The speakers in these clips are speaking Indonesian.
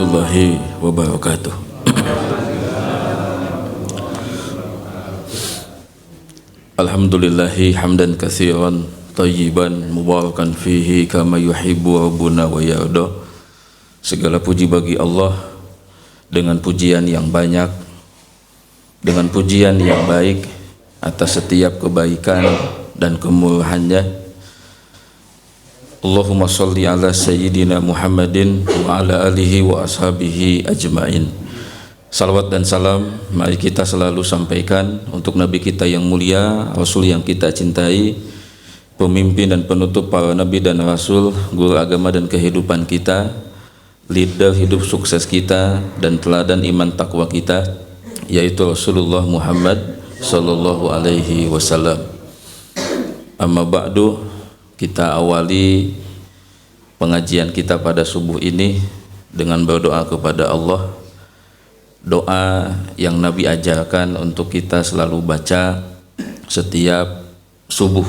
warahmatullahi wabarakatuh. Alhamdulillahi hamdan katsiran thayyiban mubarakan fihi kama yuhibbu rabbuna wa yarda. Segala puji bagi Allah dengan pujian yang banyak, dengan pujian yang baik atas setiap kebaikan dan kemurahannya. Allahumma salli ala sayyidina Muhammadin wa ala alihi wa ashabihi ajma'in. Salawat dan salam mari kita selalu sampaikan untuk Nabi kita yang mulia, Rasul yang kita cintai, pemimpin dan penutup para Nabi dan Rasul, guru agama dan kehidupan kita, leader hidup sukses kita dan teladan iman takwa kita, yaitu Rasulullah Muhammad sallallahu alaihi wasallam. Amma ba'du, kita awali pengajian kita pada subuh ini dengan berdoa kepada Allah. Doa yang Nabi ajarkan untuk kita selalu baca setiap subuh.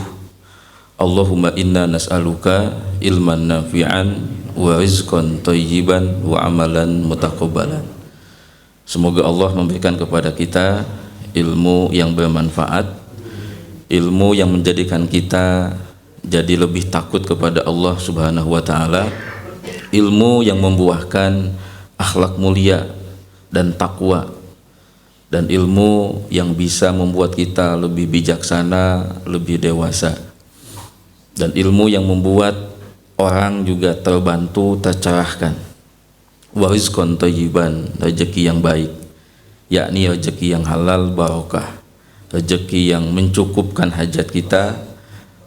Allahumma inna nas'aluka ilman nafi'an wa rizqan thayyiban wa amalan mutaqabbalan. Semoga Allah memberikan kepada kita ilmu yang bermanfaat, ilmu yang menjadikan kita jadi lebih takut kepada Allah Subhanahu wa taala, ilmu yang membuahkan akhlak mulia dan takwa, dan ilmu yang bisa membuat kita lebih bijaksana, lebih dewasa, dan ilmu yang membuat orang juga terbantu, tercerahkan. Wa rizqan thayyiban, rezeki yang baik, yakni rezeki yang halal barokah, rezeki yang mencukupkan hajat kita,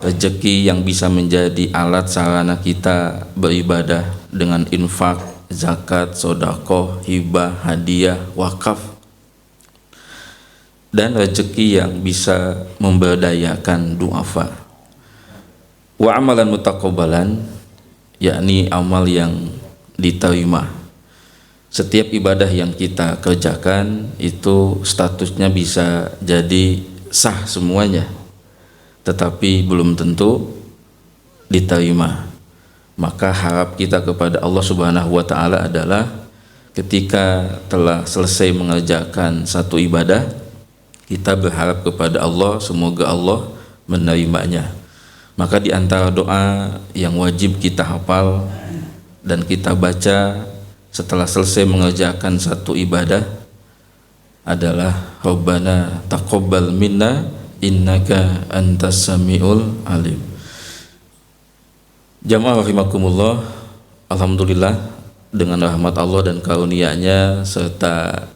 rezeki yang bisa menjadi alat sarana kita beribadah dengan infak, zakat, sedekah, hibah, hadiah, wakaf, dan rezeki yang bisa memberdayakan duafa. Wa amalan mutaqabbalan, yakni amal yang diterima. Setiap ibadah yang kita kerjakan itu statusnya bisa jadi sah semuanya, tetapi belum tentu diterima. Maka harap kita kepada Allah Subhanahu wa taala adalah ketika telah selesai mengerjakan satu ibadah, kita berharap kepada Allah semoga Allah menerimanya. Maka di antara doa yang wajib kita hafal dan kita baca setelah selesai mengerjakan satu ibadah adalah Rabbana taqabbal minna innaka antas samiul alim. Jamaah rahimakumullah, alhamdulillah dengan rahmat Allah dan karunia-Nya serta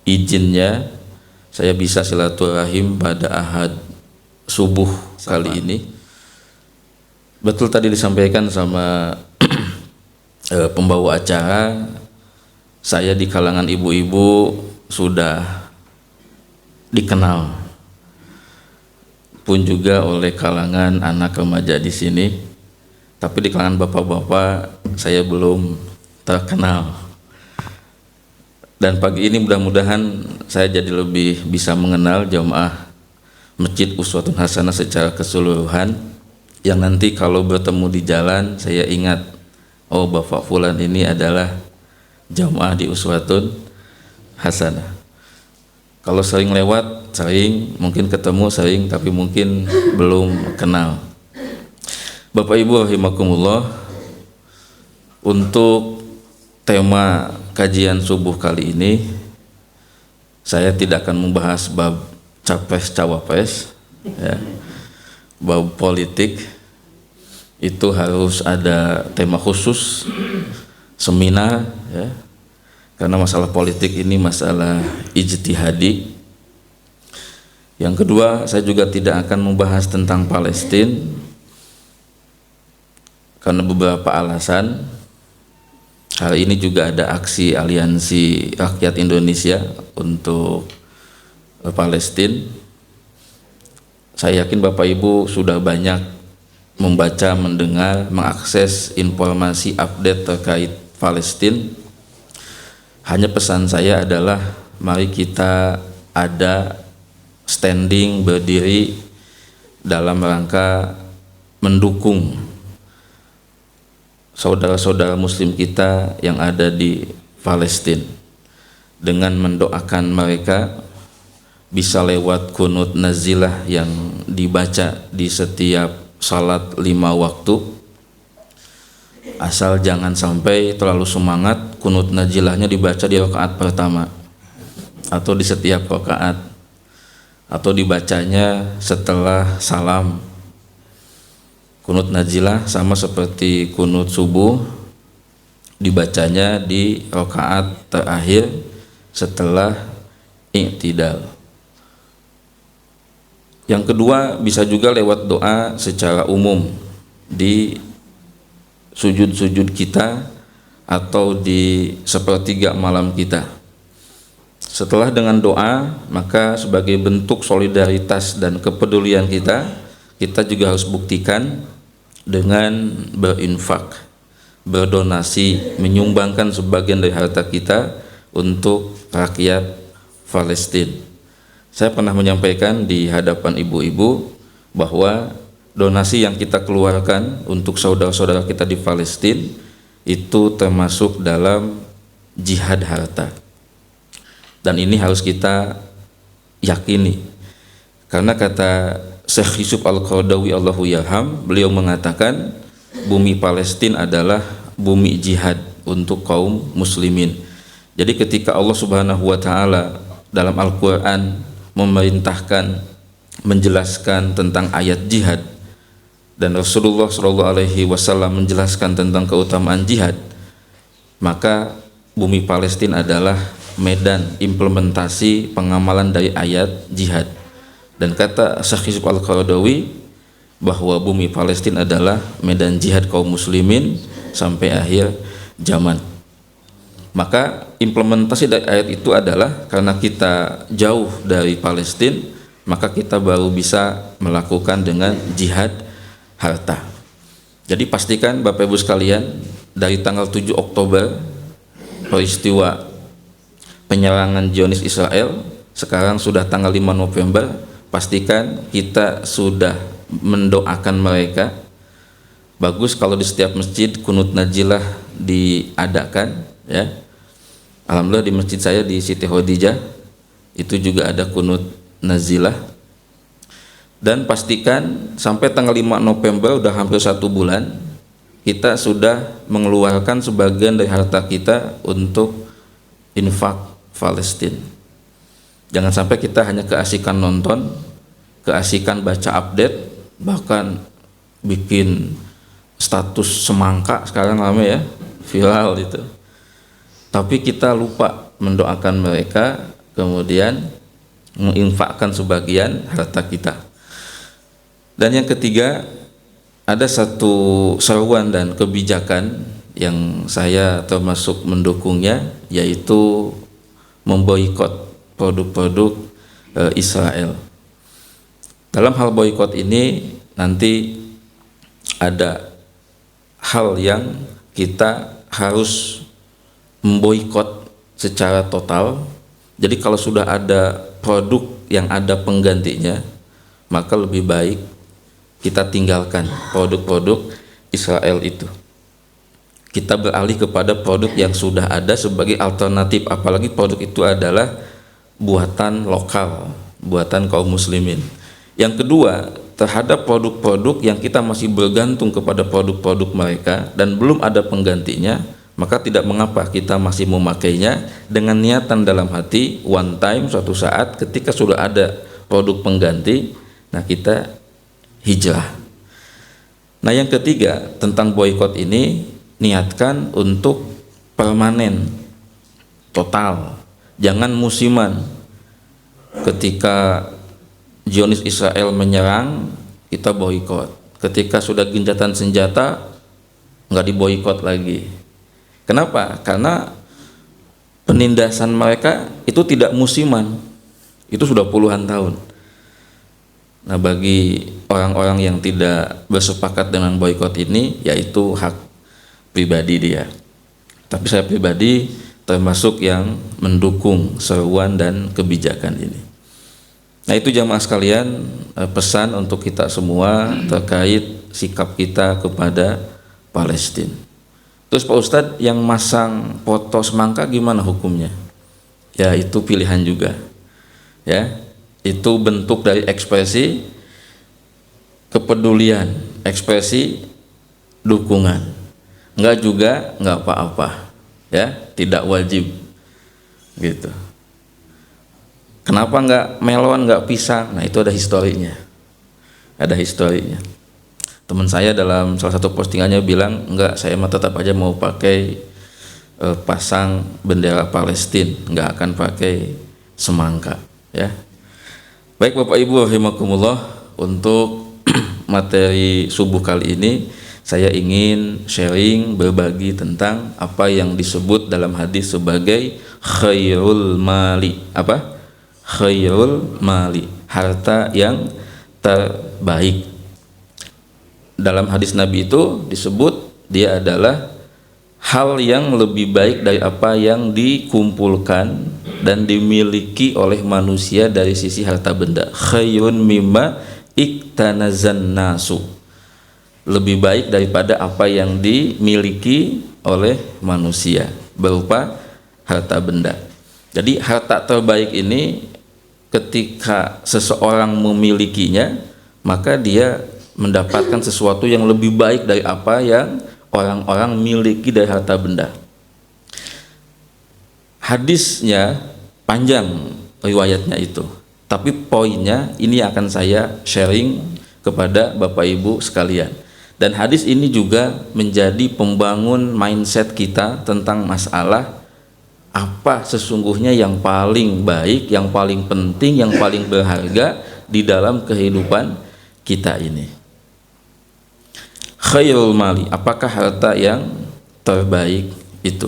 izinnya saya bisa silaturahim pada Ahad subuh kali ini. Betul tadi disampaikan sama pembawa acara, saya di kalangan ibu-ibu sudah dikenal, pun juga oleh kalangan anak remaja di sini. Tapi di kalangan bapak-bapak saya belum terkenal. Dan pagi ini mudah-mudahan saya jadi lebih bisa mengenal jamaah Masjid Uswatun Hasanah secara keseluruhan, yang nanti kalau bertemu di jalan saya ingat, oh Bapak Fulan ini adalah jamaah di Uswatun Hasanah. Kalau sering lewat, sering, mungkin ketemu sering, tapi mungkin belum kenal. Bapak Ibu rahimakumullah, untuk tema kajian subuh kali ini saya tidak akan membahas bab capres cawapres, ya. Bab politik itu harus ada tema khusus, seminar, ya. Karena masalah politik ini masalah ijtihadi. Yang kedua, saya juga tidak akan membahas tentang Palestina karena beberapa alasan. Hari ini juga ada aksi Aliansi Rakyat Indonesia untuk Palestina. Saya yakin Bapak Ibu sudah banyak membaca, mendengar, mengakses informasi update terkait Palestina. Hanya pesan saya adalah mari kita ada standing, berdiri dalam rangka mendukung saudara-saudara muslim kita yang ada di Palestina dengan mendoakan mereka, bisa lewat kunut nazilah yang dibaca di setiap salat 5 waktu, asal jangan sampai terlalu semangat kunut nazilahnya dibaca di rakaat pertama atau di setiap rakaat, atau dibacanya setelah salam. Kunut nazilah sama seperti kunut subuh, dibacanya di rakaat terakhir setelah i'tidal. Yang kedua, bisa juga lewat doa secara umum di sujud-sujud kita atau di sepertiga malam kita. Setelah dengan doa, maka sebagai bentuk solidaritas dan kepedulian kita juga harus buktikan dengan berinfak, berdonasi, menyumbangkan sebagian dari harta kita untuk rakyat Palestina. Saya pernah menyampaikan di hadapan ibu-ibu bahwa donasi yang kita keluarkan untuk saudara-saudara kita di Palestina itu termasuk dalam jihad harta. Dan ini harus kita yakini, karena kata Syekh Yusuf Al-Qaradawi Allahu yarham, beliau mengatakan bumi Palestina adalah bumi jihad untuk kaum muslimin. Jadi ketika Allah Subhanahu wa taala dalam Al-Qur'an memerintahkan, menjelaskan tentang ayat jihad, dan Rasulullah SAW menjelaskan tentang keutamaan jihad, maka bumi Palestina adalah medan implementasi pengamalan dari ayat jihad. Dan kata Syekh Yusuf Al-Qaradawi bahwa bumi Palestina adalah medan jihad kaum muslimin sampai akhir zaman. Maka implementasi dari ayat itu adalah karena kita jauh dari Palestina, maka kita baru bisa melakukan dengan jihad harta. Jadi pastikan Bapak Ibu sekalian, dari tanggal 7 Oktober peristiwa penyerangan Zionis Israel, sekarang sudah tanggal 5 November, pastikan kita sudah mendoakan mereka. Bagus kalau di setiap masjid kunut najilah diadakan, ya. Alhamdulillah di masjid saya di Siti Khadijah itu juga ada kunut nazilah. Dan pastikan sampai tanggal 5 November udah hampir 1 bulan, kita sudah mengeluarkan sebagian dari harta kita untuk infak Palestina. Jangan sampai kita hanya keasikan nonton, keasikan baca update, bahkan bikin status semangka sekarang rame ya, viral itu. Tapi kita lupa mendoakan mereka, kemudian menginfakkan sebagian harta kita. Dan yang ketiga, ada satu seruan dan kebijakan yang saya termasuk mendukungnya, yaitu memboikot produk-produk Israel. Dalam hal boikot ini nanti ada hal yang kita harus memboikot secara total. Jadi kalau sudah ada produk yang ada penggantinya, maka lebih baik kita tinggalkan produk-produk Israel itu. Kita beralih kepada produk yang sudah ada sebagai alternatif, apalagi produk itu adalah buatan lokal, buatan kaum muslimin. Yang kedua, terhadap produk-produk yang kita masih bergantung kepada produk-produk mereka dan belum ada penggantinya, maka tidak mengapa kita masih memakainya dengan niatan dalam hati one time, suatu saat ketika sudah ada produk pengganti, nah kita hijrah. Nah yang ketiga tentang boikot ini, niatkan untuk permanen, total, jangan musiman. Ketika Zionis Israel menyerang, kita boikot. Ketika sudah gencatan senjata, nggak diboikot lagi. Kenapa? Karena penindasan mereka itu tidak musiman, itu sudah puluhan tahun. Nah bagi orang-orang yang tidak bersepakat dengan boikot ini, yaitu hak pribadi dia. Tapi saya pribadi termasuk yang mendukung seruan dan kebijakan ini. Nah itu jamaah sekalian, pesan untuk kita semua terkait sikap kita kepada Palestina. Terus Pak Ustadz, yang masang foto semangka gimana hukumnya? Ya itu pilihan juga, ya itu bentuk dari ekspresi kepedulian, ekspresi dukungan. Enggak juga enggak apa-apa, ya tidak wajib gitu. Kenapa enggak melon, enggak pisang? Nah itu ada historinya, teman saya dalam salah satu postingannya bilang, enggak, saya mah tetap aja mau pakai pasang bendera Palestina, enggak akan pakai semangka, ya. Baik Bapak Ibu rahimakumullah, untuk materi subuh kali ini saya ingin sharing, berbagi tentang apa yang disebut dalam hadis sebagai khairul mali. Apa? Khairul mali, harta yang terbaik. Dalam hadis Nabi itu disebut dia adalah hal yang lebih baik dari apa yang dikumpulkan dan dimiliki oleh manusia dari sisi harta benda. Khairun mimma iktanazan nasu, lebih baik daripada apa yang dimiliki oleh manusia berupa harta benda. Jadi harta terbaik ini ketika seseorang memilikinya, maka dia mendapatkan sesuatu yang lebih baik dari apa yang orang-orang miliki dari harta benda. Hadisnya panjang riwayatnya itu, tapi poinnya ini akan saya sharing kepada Bapak Ibu sekalian. Dan hadis ini juga menjadi pembangun mindset kita tentang masalah apa sesungguhnya yang paling baik, yang paling penting, yang paling berharga di dalam kehidupan kita ini. Khairul mali, apakah harta yang terbaik itu?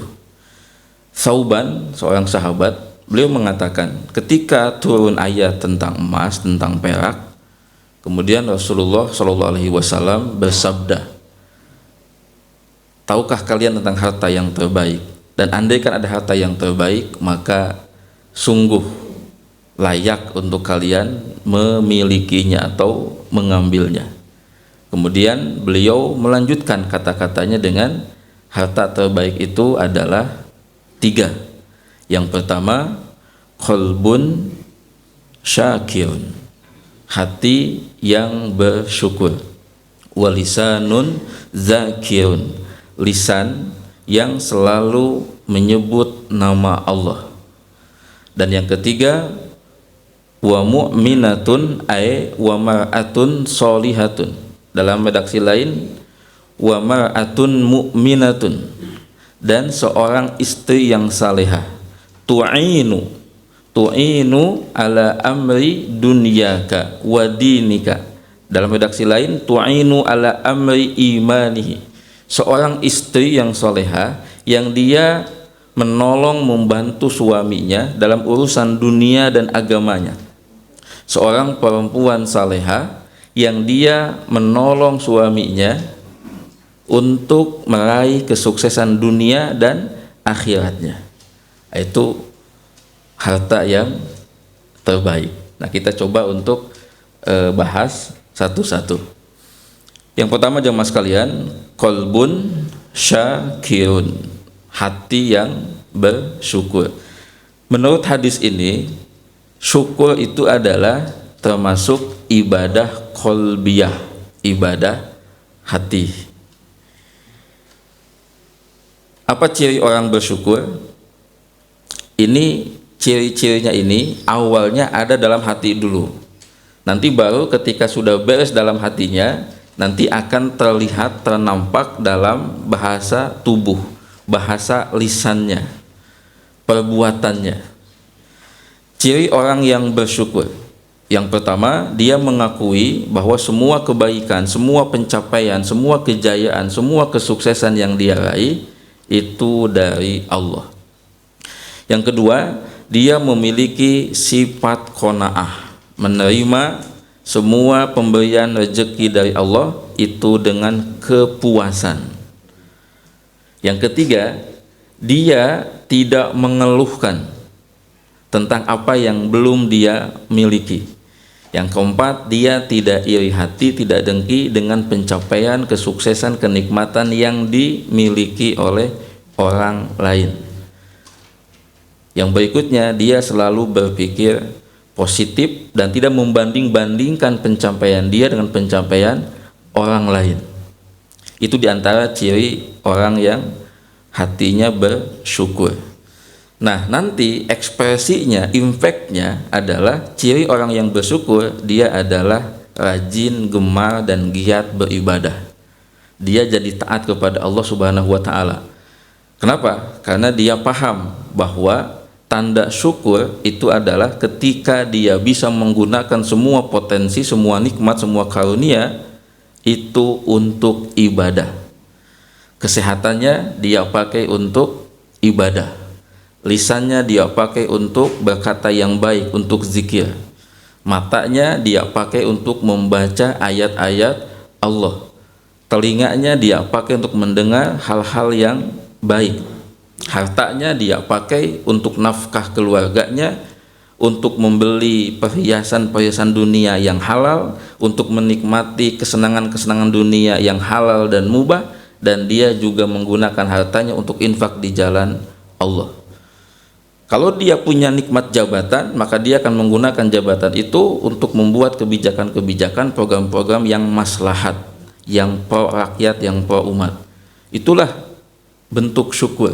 Thauban, seorang sahabat, beliau mengatakan ketika turun ayat tentang emas, tentang perak, kemudian Rasulullah SAW bersabda, tahukah kalian tentang harta yang terbaik? Dan andaikan ada harta yang terbaik, maka sungguh layak untuk kalian memilikinya atau mengambilnya. Kemudian beliau melanjutkan kata-katanya dengan harta terbaik itu adalah 3. Yang pertama, qalbun syakirun, hati yang bersyukur. Walisanun zakirun, lisan yang selalu menyebut nama Allah. Dan yang ketiga, wa mu'minatun ay wa mar'atun solihatun. Dalam redaksi lain, wa mar'atun mu'minatun, dan seorang istri yang salehah. Tu'inu ala amri dunyaka wa dinika. Dalam redaksi lain, tu'inu ala amri imanihi. Seorang istri yang salehah yang dia menolong, membantu suaminya dalam urusan dunia dan agamanya. Seorang perempuan salehah yang dia menolong suaminya untuk meraih kesuksesan dunia dan akhiratnya. Itu harta yang terbaik. Nah, kita coba untuk bahas satu-satu. Yang pertama jemaah sekalian, qalbun syakirun, hati yang bersyukur. Menurut hadis ini, syukur itu adalah termasuk ibadah qalbiyah, ibadah hati. Apa ciri orang bersyukur? Ini ciri-cirinya ini awalnya ada dalam hati dulu. Nanti baru ketika sudah beres dalam hatinya, nanti akan terlihat, ternampak dalam bahasa tubuh, bahasa lisannya, perbuatannya. Ciri orang yang bersyukur, yang pertama, dia mengakui bahwa semua kebaikan, semua pencapaian, semua kejayaan, semua kesuksesan yang dia raih itu dari Allah. Yang kedua, dia memiliki sifat qanaah, menerima semua pemberian rezeki dari Allah itu dengan kepuasan. Yang ketiga, dia tidak mengeluhkan tentang apa yang belum dia miliki. Yang keempat, dia tidak iri hati, tidak dengki dengan pencapaian, kesuksesan, kenikmatan yang dimiliki oleh orang lain. Yang berikutnya, dia selalu berpikir positif dan tidak membanding-bandingkan pencapaian dia dengan pencapaian orang lain. Itu diantara ciri orang yang hatinya bersyukur. Nah, nanti ekspresinya, impactnya adalah ciri orang yang bersyukur, dia adalah rajin, gemar, dan giat beribadah. Dia jadi taat kepada Allah Subhanahu wa Ta'ala. Kenapa? Karena dia paham bahwa tanda syukur itu adalah ketika dia bisa menggunakan semua potensi, semua nikmat, semua karunia itu untuk ibadah. Kesehatannya dia pakai untuk ibadah. Lisannya dia pakai untuk berkata yang baik, untuk zikir. Matanya dia pakai untuk membaca ayat-ayat Allah. Telinganya dia pakai untuk mendengar hal-hal yang baik. Hartanya dia pakai untuk nafkah keluarganya, untuk membeli perhiasan-perhiasan dunia yang halal, untuk menikmati kesenangan-kesenangan dunia yang halal dan mubah, dan dia juga menggunakan hartanya untuk infak di jalan Allah. Kalau dia punya nikmat jabatan, maka dia akan menggunakan jabatan itu untuk membuat kebijakan-kebijakan, program-program yang maslahat, yang pro rakyat, yang pro umat. Itulah bentuk syukur.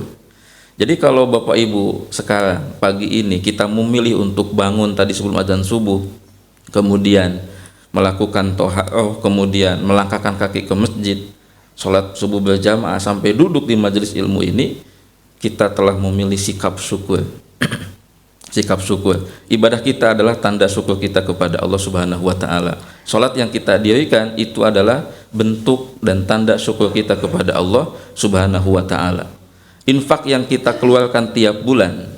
Jadi kalau Bapak Ibu sekarang pagi ini kita memilih untuk bangun tadi sebelum adzan subuh, kemudian melakukan toharoh, kemudian melangkahkan kaki ke masjid, sholat subuh berjamaah sampai duduk di majelis ilmu ini, kita telah memilih sikap syukur. Sikap syukur. Ibadah kita adalah tanda syukur kita kepada Allah Subhanahu wa Ta'ala. Salat yang kita dirikan itu adalah bentuk dan tanda syukur kita kepada Allah Subhanahu wa Ta'ala. Infak yang kita keluarkan tiap bulan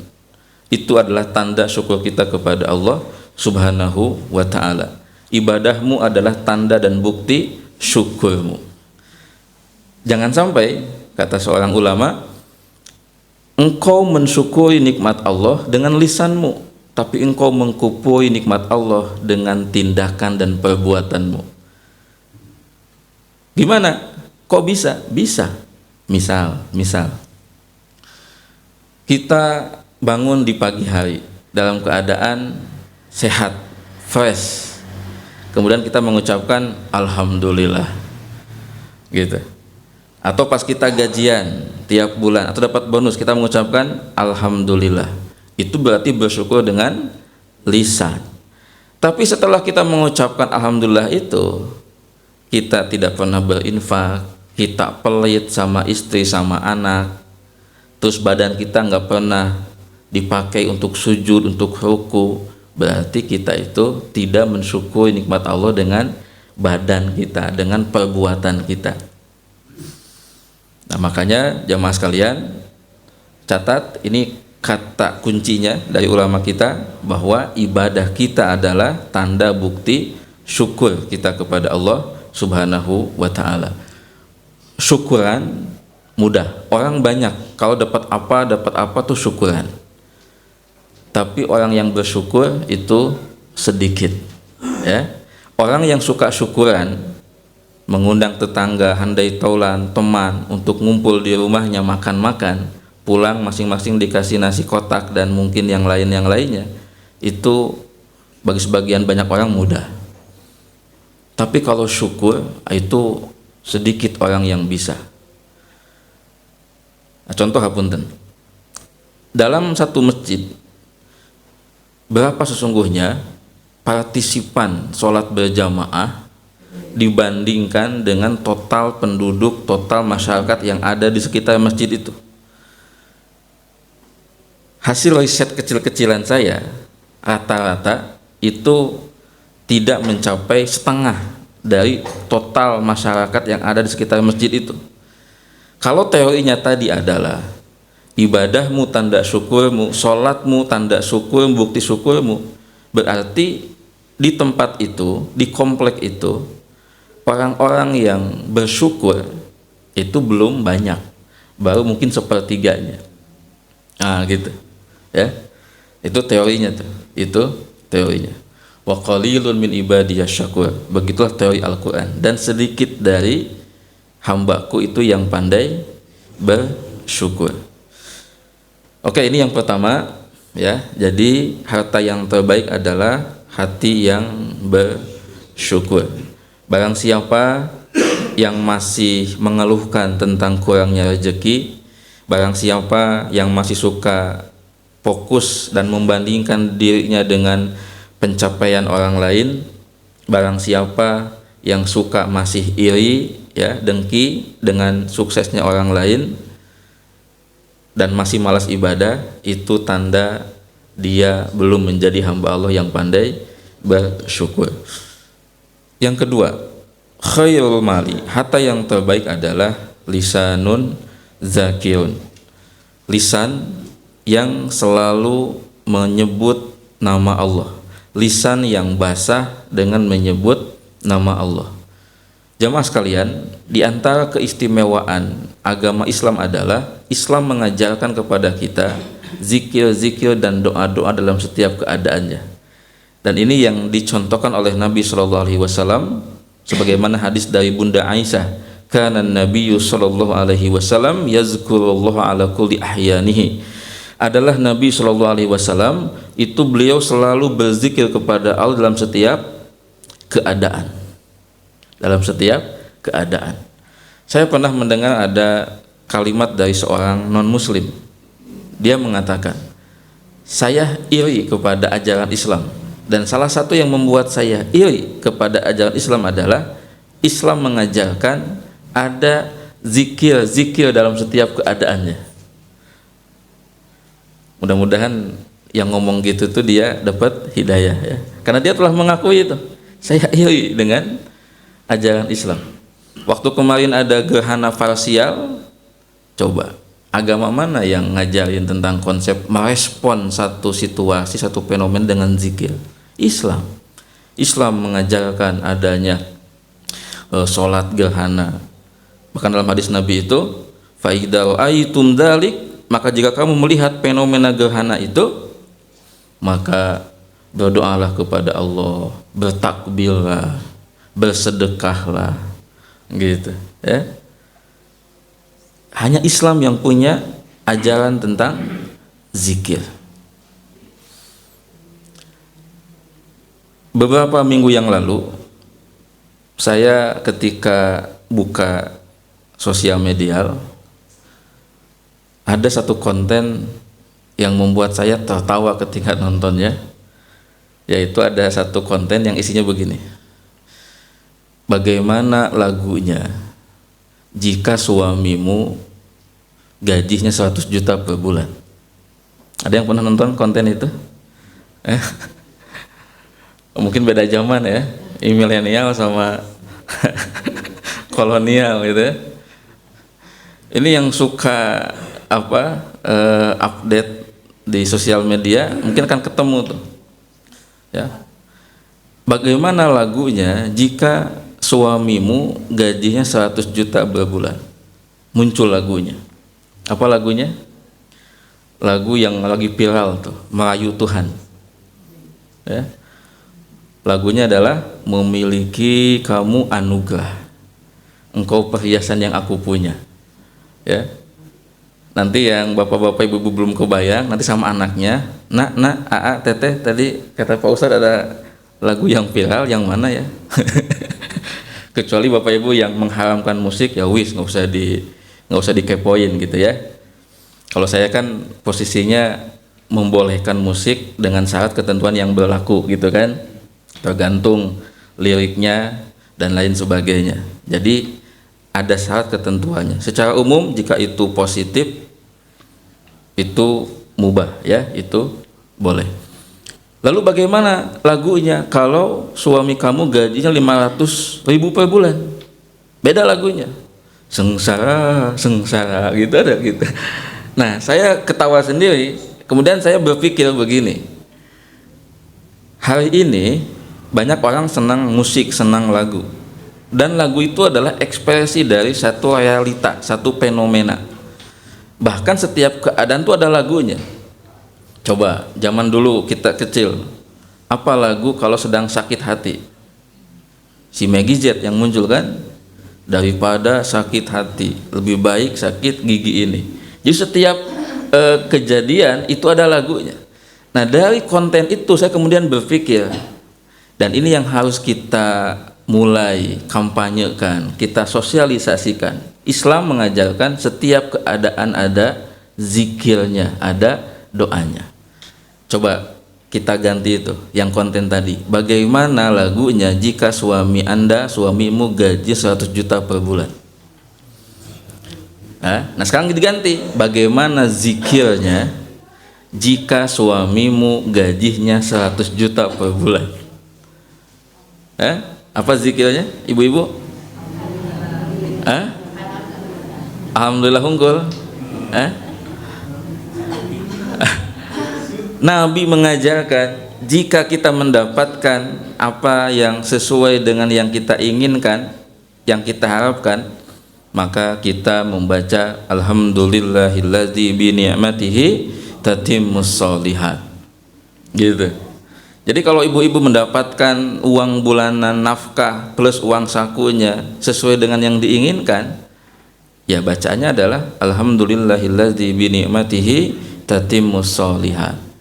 itu adalah tanda syukur kita kepada Allah Subhanahu wa Ta'ala. Ibadahmu adalah tanda dan bukti syukurmu. Jangan sampai, kata seorang ulama, engkau mensyukuri nikmat Allah dengan lisanmu, tapi engkau mengkufuri nikmat Allah dengan tindakan dan perbuatanmu. Gimana? Kok bisa? Bisa. Misal kita bangun di pagi hari dalam keadaan sehat, fresh. Kemudian kita mengucapkan alhamdulillah. Gitu. Atau pas kita gajian tiap bulan atau dapat bonus kita mengucapkan alhamdulillah. Itu berarti bersyukur dengan lisan. Tapi setelah kita mengucapkan alhamdulillah itu, kita tidak pernah berinfak, kita pelit sama istri sama anak, terus badan kita nggak pernah dipakai untuk sujud, untuk ruku, berarti kita itu tidak mensyukuri nikmat Allah dengan badan kita, dengan perbuatan kita. Nah, makanya jamaah sekalian, catat ini kata kuncinya dari ulama kita, bahwa ibadah kita adalah tanda bukti syukur kita kepada Allah Subhanahu wa Ta'ala. Syukuran mudah, orang banyak kalau dapat apa tuh syukuran, tapi orang yang bersyukur itu sedikit, ya. Orang yang suka syukuran, mengundang tetangga, handai taulan, teman untuk ngumpul di rumahnya makan-makan, pulang masing-masing dikasih nasi kotak dan mungkin yang lainnya, itu bagi sebagian banyak orang mudah. Tapi kalau syukur itu sedikit orang yang bisa. Nah, contoh hapunten, dalam satu masjid berapa sesungguhnya partisipan sholat berjamaah dibandingkan dengan total penduduk, total masyarakat yang ada di sekitar masjid itu? Hasil riset kecil-kecilan saya, rata-rata itu tidak mencapai setengah dari total masyarakat yang ada di sekitar masjid itu. Kalau teorinya tadi adalah ibadahmu tanda syukurmu, sholatmu tanda syukur, bukti syukurmu, berarti di tempat itu, di komplek itu, orang-orang yang bersyukur itu belum banyak, baru mungkin sepertiganya. Nah gitu, ya. Itu teorinya tuh, itu teorinya. wa qalilun min ibadiyasy syakur. Begitulah teori Al-Qur'an. Dan sedikit dari hambaku itu yang pandai bersyukur. Oke, ini yang pertama ya. Jadi harta yang terbaik adalah hati yang bersyukur. Barang siapa yang masih mengeluhkan tentang kurangnya rezeki, barang siapa yang masih suka fokus dan membandingkan dirinya dengan pencapaian orang lain, barang siapa yang suka masih iri ya, dengki dengan suksesnya orang lain dan masih malas ibadah, itu tanda dia belum menjadi hamba Allah yang pandai bersyukur. Yang kedua, khairul mali, harta yang terbaik adalah lisanun zakirun, lisan yang selalu menyebut nama Allah, lisan yang basah dengan menyebut nama Allah. Jamaah sekalian, di antara keistimewaan agama Islam adalah Islam mengajarkan kepada kita zikir-zikir dan doa-doa dalam setiap keadaannya. Dan ini yang dicontohkan oleh Nabi SAW sebagaimana hadis dari Bunda Aisyah, kana Nabiyyu sallallahu alaihi wasallam yazkurullaha ala kulli ahyanihi. Adalah Nabi SAW itu beliau selalu berzikir kepada Allah dalam setiap keadaan. Dalam setiap keadaan. Saya pernah mendengar ada kalimat dari seorang non-muslim. Dia mengatakan, saya iri kepada ajaran Islam, dan salah satu yang membuat saya iri kepada ajaran Islam adalah Islam mengajarkan ada zikir-zikir dalam setiap keadaannya. Mudah-mudahan yang ngomong gitu tuh dia dapat hidayah ya. Karena dia telah mengakui itu. Saya iri dengan ajaran Islam. Waktu kemarin ada gerhana parsial, coba agama mana yang ngajarin tentang konsep merespon satu situasi, satu fenomen dengan zikir? Islam. Islam mengajarkan adanya sholat gerhana. Bahkan dalam hadis Nabi itu, fa idza ra'aitum dzalik, maka jika kamu melihat fenomena gerhana itu, maka berdoalah kepada Allah, bertakbirlah, bersedekahlah, gitu ya. Hanya Islam yang punya ajaran tentang zikir. Beberapa minggu yang lalu, saya ketika buka sosial media, ada satu konten yang membuat saya tertawa ketika nontonnya, yaitu ada satu konten yang isinya begini: bagaimana lagunya jika suamimu gajinya 100 juta per bulan? Ada yang pernah nonton konten itu? Mungkin beda zaman ya, milenial sama kolonial gitu ya. Ini yang suka update di sosial media mungkin akan ketemu tuh ya. Bagaimana lagunya jika suamimu gajinya 100 juta per bulan? Muncul lagunya. Apa lagunya? Lagu yang lagi viral tuh, Merayu Tuhan ya. Lagunya adalah memiliki kamu anugerah, engkau perhiasan yang aku punya ya. Nanti yang bapak-bapak ibu-ibu belum kebayang, nanti sama anaknya, nak, aa, teteh, tadi kata Pak Ustadz ada lagu yang viral, yang mana ya? Kecuali bapak ibu yang mengharamkan musik, ya wis nggak usah dikepoin gitu ya. Kalau saya kan posisinya membolehkan musik dengan syarat ketentuan yang berlaku gitu kan, tergantung liriknya dan lain sebagainya. Jadi ada syarat ketentuannya. Secara umum jika itu positif, itu mubah ya, itu boleh. Lalu bagaimana lagunya kalau suami kamu gajinya 500 ribu per bulan? Beda lagunya, sengsara gitu ada gitu. Nah, saya ketawa sendiri. Kemudian saya berpikir begini, hari ini banyak orang senang musik, senang lagu, dan lagu itu adalah ekspresi dari satu realita, satu fenomena. Bahkan setiap keadaan itu ada lagunya. Coba zaman dulu kita kecil, Apa lagu kalau sedang sakit hati? Si Maggie Z yang muncul kan, daripada sakit hati lebih baik sakit gigi ini. Jadi setiap kejadian itu ada lagunya. Nah dari konten itu saya kemudian berpikir, dan ini yang harus kita mulai kampanyekan, kita sosialisasikan. Islam mengajarkan setiap keadaan ada zikirnya, ada doanya. Coba kita ganti itu yang konten tadi. Bagaimana lagunya jika suamimu gaji 100 juta per bulan? Nah sekarang diganti, bagaimana zikirnya jika suamimu gajinya 100 juta per bulan? Apa zikirnya ibu-ibu? Alhamdulillah unggul. Nabi mengajarkan jika kita mendapatkan apa yang sesuai dengan yang kita inginkan, yang kita harapkan, maka kita membaca alhamdulillahilladzi bi ni'matihi tatimmus sholihat. Gitu. Jadi kalau ibu-ibu mendapatkan uang bulanan nafkah plus uang sakunya sesuai dengan yang diinginkan, ya bacaannya adalah alhamdulillahilladzi bi ni'matihi tatimmus sholihat.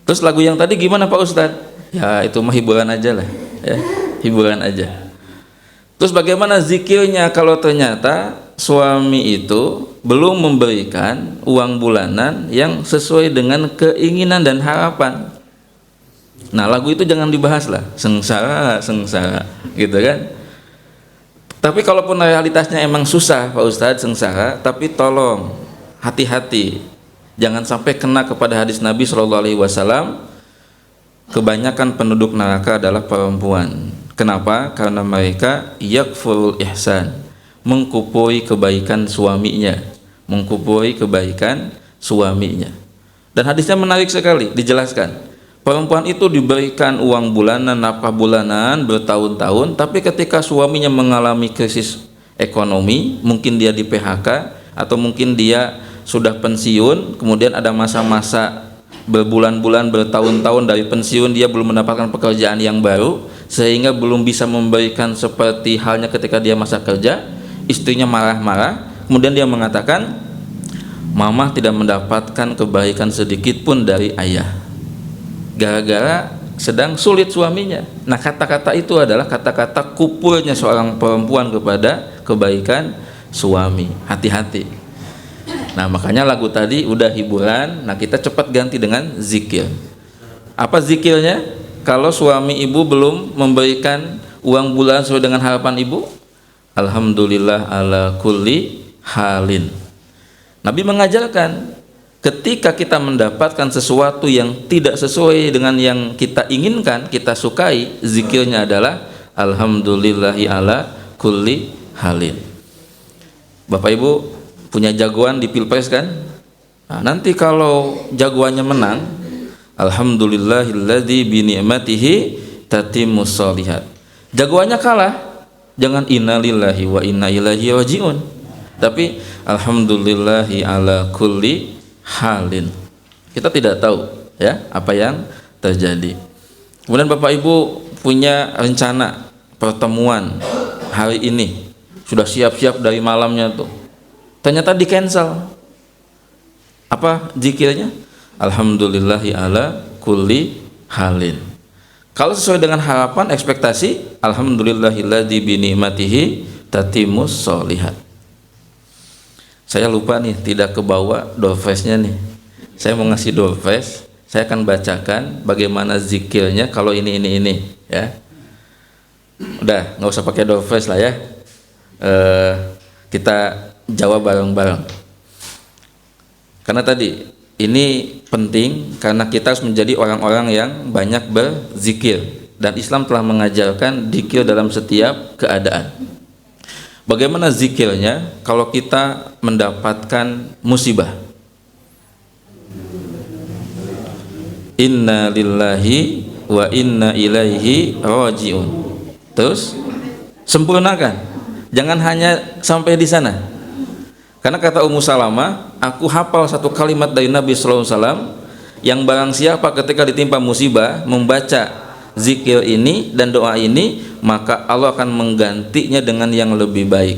Terus lagu yang tadi gimana Pak Ustadz? Ya itu mah hiburan aja lah, ya, hiburan aja. Terus bagaimana zikirnya kalau ternyata suami itu belum memberikan uang bulanan yang sesuai dengan keinginan dan harapan? Nah lagu itu jangan dibahas lah, sengsara, gitu kan. Tapi kalaupun realitasnya emang susah Pak Ustadz, sengsara, tapi tolong hati-hati. Jangan sampai kena kepada hadis Nabi SAW, kebanyakan penduduk neraka adalah perempuan. Kenapa? Karena mereka yakfurul ihsan, mengkupuri kebaikan suaminya, Dan hadisnya menarik sekali, dijelaskan. Perempuan itu diberikan uang bulanan, nafkah bulanan bertahun-tahun, tapi ketika suaminya mengalami krisis ekonomi, mungkin dia di PHK atau mungkin dia sudah pensiun, kemudian ada masa-masa berbulan-bulan, bertahun-tahun dari pensiun dia belum mendapatkan pekerjaan yang baru, sehingga belum bisa memberikan seperti halnya ketika dia masa kerja. Istrinya marah-marah, kemudian dia mengatakan, Mama tidak mendapatkan kebaikan sedikit pun dari ayah, gara-gara sedang sulit suaminya. Nah kata-kata itu adalah kata-kata kupurnya seorang perempuan kepada kebaikan suami. Hati-hati. Nah makanya lagu tadi udah hiburan, nah kita cepat ganti dengan zikir. Apa zikirnya? Kalau suami ibu belum memberikan uang bulan sesuai dengan harapan ibu, alhamdulillah ala kulli halin. Nabi mengajarkan ketika kita mendapatkan sesuatu yang tidak sesuai dengan yang kita inginkan, kita sukai, zikirnya adalah alhamdulillahi ala kulli halin. Bapak Ibu punya jagoan di Pilpres kan? Nah, nanti kalau jagoannya menang, alhamdulillahilladzi bi ni'matihi tatimmus sholihat. Jagoannya kalah, jangan innalillahi wa inna ilaihi rajiun, tapi alhamdulillahi ala kulli halin. Kita tidak tahu ya apa yang terjadi. Kemudian Bapak Ibu punya rencana pertemuan hari ini, sudah siap-siap dari malamnya tuh, ternyata di cancel. Apa zikirnya? Alhamdulillahi ala kulli halin. Kalau sesuai dengan harapan, ekspektasi, alhamdulillahilladzi bi ni'matihi tatimmus sholihat. Saya lupa nih, tidak kebawa doorframe-nya nih. Saya mau ngasih doorframe, saya akan bacakan bagaimana zikirnya kalau ini ya. Udah, nggak usah pakai doorframe lah ya. Kita jawab bareng-bareng. Karena tadi ini penting karena kita harus menjadi orang-orang yang banyak berzikir, dan Islam telah mengajarkan zikir dalam setiap keadaan. Bagaimana zikirnya kalau kita mendapatkan musibah? Inna lillahi wa inna ilaihi rajiun. Terus sempurnakan, jangan hanya sampai di sana. Karena kata Ummu Salamah, aku hafal satu kalimat dari Nabi SAW yang barang siapa ketika ditimpa musibah membaca zikir ini dan doa ini, maka Allah akan menggantinya dengan yang lebih baik.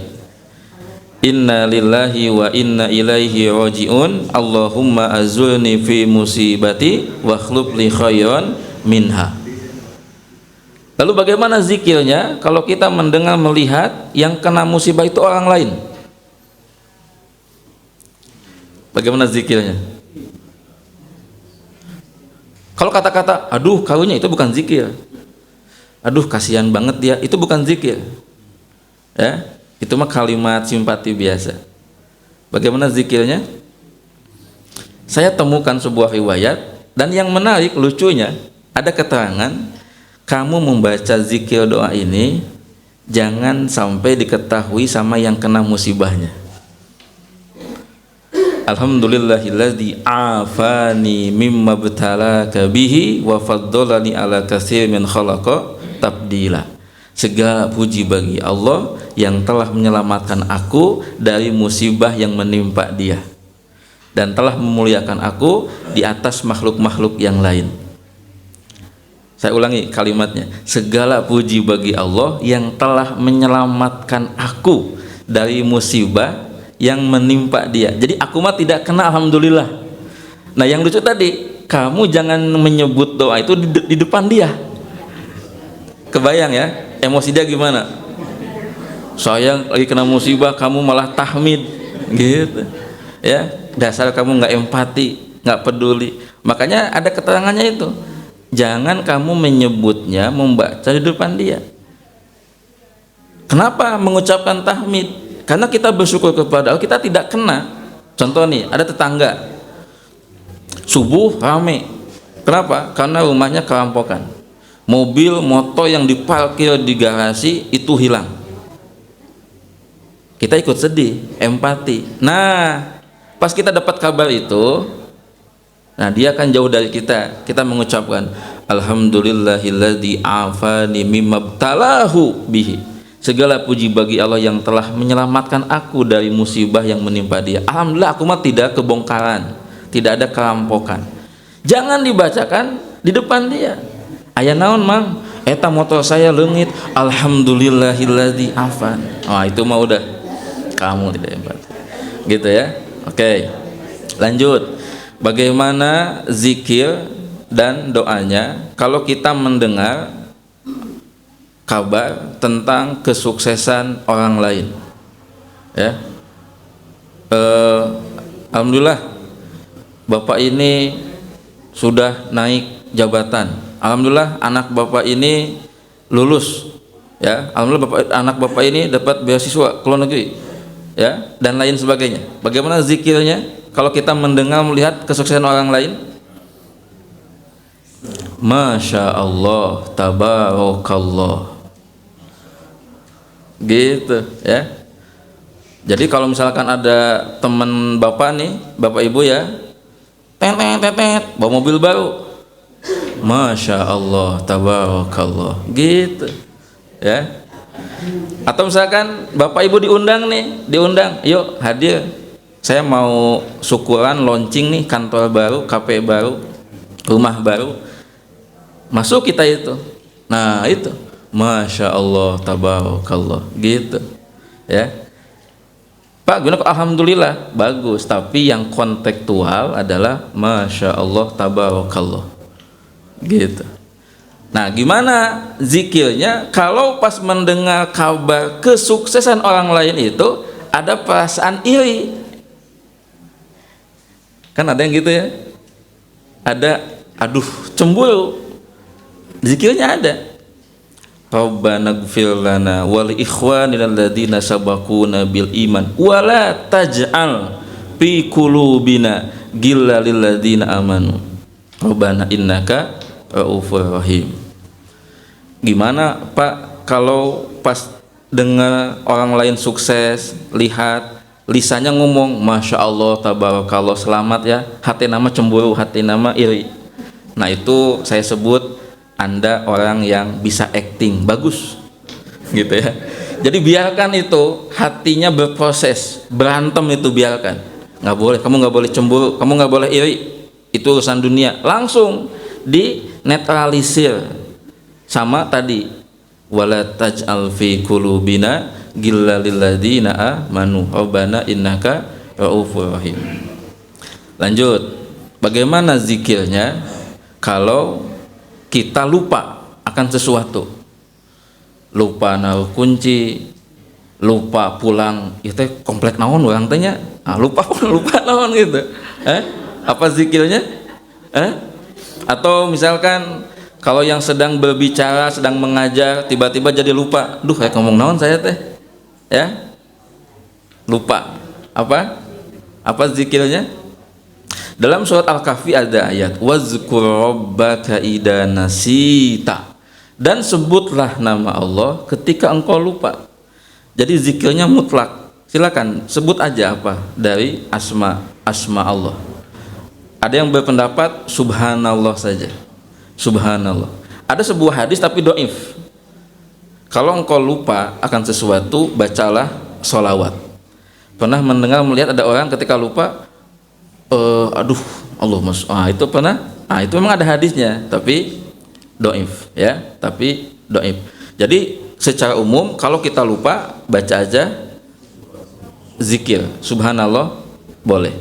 Inna lillahi wa inna ilaihi raji'un. Allahumma azurni fi musibati wa akhlub li khairan minha. Lalu bagaimana zikirnya kalau kita mendengar melihat yang kena musibah itu orang lain? Bagaimana zikirnya? Kalau kata-kata aduh karunya, itu bukan zikir. Aduh kasihan banget dia, itu bukan zikir. Ya, itu mah kalimat simpati biasa. Bagaimana zikirnya? Saya temukan sebuah riwayat, dan yang menarik lucunya ada keterangan kamu membaca zikir doa ini jangan sampai diketahui sama yang kena musibahnya. Alhamdulillahilladzi afani mimma btalaka bihi wa faddalani ala katsir min khalaqa tabdila. Segala puji bagi Allah yang telah menyelamatkan aku dari musibah yang menimpa dia dan telah memuliakan aku di atas makhluk-makhluk yang lain. Saya ulangi kalimatnya. Segala puji bagi Allah yang telah menyelamatkan aku dari musibah yang menimpa dia. Jadi aku mah tidak kena, alhamdulillah. Nah yang lucu tadi, kamu jangan menyebut doa itu di depan dia. Kebayang ya, emosi dia gimana? Saya lagi kena musibah, kamu malah tahmid, gitu. Ya, dasar kamu nggak empati, nggak peduli. Makanya ada keterangannya itu. Jangan kamu menyebutnya, membaca di depan dia. Kenapa mengucapkan tahmid? Karena kita bersyukur kepada Allah, kita tidak kena. Contoh nih, ada tetangga subuh rame. Kenapa? Karena rumahnya kerampokan. Mobil, motor yang diparkir di garasi itu hilang. Kita ikut sedih, empati. Nah, pas kita dapat kabar itu, nah dia akan jauh dari kita. Kita mengucapkan alhamdulillahilladzi afani mimma btalahu bihi. Segala puji bagi Allah yang telah menyelamatkan aku dari musibah yang menimpa dia. Alhamdulillah aku mah tidak kebongkaran, tidak ada kerampokan. Jangan dibacakan di depan dia. Aya naon mang? Eta motor saya leungit. Alhamdulillahilladzi afan. Oh itu mah udah kamu tidak hebat. Gitu ya. Oke. Lanjut. Bagaimana zikir dan doanya kalau kita mendengar kabar tentang kesuksesan orang lain, ya. Alhamdulillah bapak ini sudah naik jabatan. Alhamdulillah anak bapak ini lulus, ya. Alhamdulillah anak bapak ini dapat beasiswa ke luar negeri, ya, dan lain sebagainya. Bagaimana zikirnya kalau kita mendengar melihat kesuksesan orang lain? Masya Allah, tabarakallah, gitu ya. Jadi kalau misalkan ada teman bapak nih, bapak ibu ya, tetet bawa mobil baru, Masya Allah, tabarakallah, gitu ya. Atau misalkan bapak ibu diundang nih, yuk hadir, saya mau syukuran launching nih kantor baru, kafe baru, rumah baru, masuk kita itu. Nah itu Masya Allah, tabarakallah, gitu ya. Pak gimana? Alhamdulillah, bagus. Tapi yang kontekstual adalah Masya Allah, tabarakallah, gitu. Nah gimana zikirnya kalau pas mendengar kabar kesuksesan orang lain itu ada perasaan iri? Kan ada yang gitu ya, ada aduh cemburu. Zikirnya ada Rabbana ighfir lana wal ikhwanina alladzina sabaquna bil iman wa la taj'al fi qulubina ghillan lil ladzina amanu Rabbana innaka raufur rahim. Gimana Pak kalau pas dengar orang lain sukses, lihat lisannya ngomong Masya Allah, tabarakallah, selamat ya, hati nama cemburu, hati nama iri. Nah itu saya sebut Anda orang yang bisa acting bagus, gitu ya. Jadi biarkan itu hatinya berproses, berantem itu biarkan, nggak boleh, kamu nggak boleh cemburu, kamu nggak boleh iri, itu urusan dunia, langsung dinetralisir sama tadi wala taj'al fi qulubina ghillal lil ladzina amanu rabbana innaka raufur rahim. Lanjut, bagaimana zikirnya kalau kita lupa akan sesuatu, lupa naruh kunci, lupa pulang itu komplek naon orang tanya, lupa naon gitu, apa zikirnya? Atau misalkan kalau yang sedang berbicara, sedang mengajar, tiba-tiba jadi lupa, duh kayak ngomong naon saya teh, ya, lupa, apa zikirnya? Dalam surat Al-Kahfi ada ayat wazkur rabbaka idza nasita, dan sebutlah nama Allah ketika engkau lupa. Jadi zikirnya mutlak, silakan sebut aja apa dari asma Allah. Ada yang berpendapat subhanallah saja, subhanallah. Ada sebuah hadis tapi doif, kalau engkau lupa akan sesuatu bacalah sholawat. Pernah mendengar melihat ada orang ketika lupa aduh Allah itu pernah, itu memang ada hadisnya tapi doif, ya, tapi doif. Jadi secara umum kalau kita lupa baca aja zikir subhanallah boleh.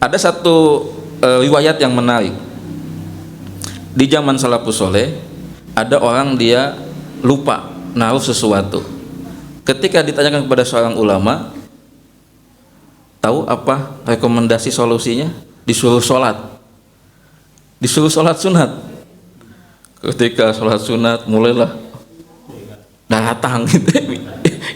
Ada satu riwayat yang menarik. Di zaman salafus soleh ada orang dia lupa naruh sesuatu. Ketika ditanyakan kepada seorang ulama, tahu apa rekomendasi solusinya? Disuruh sholat sunat. Ketika sholat sunat mulailah datang gitu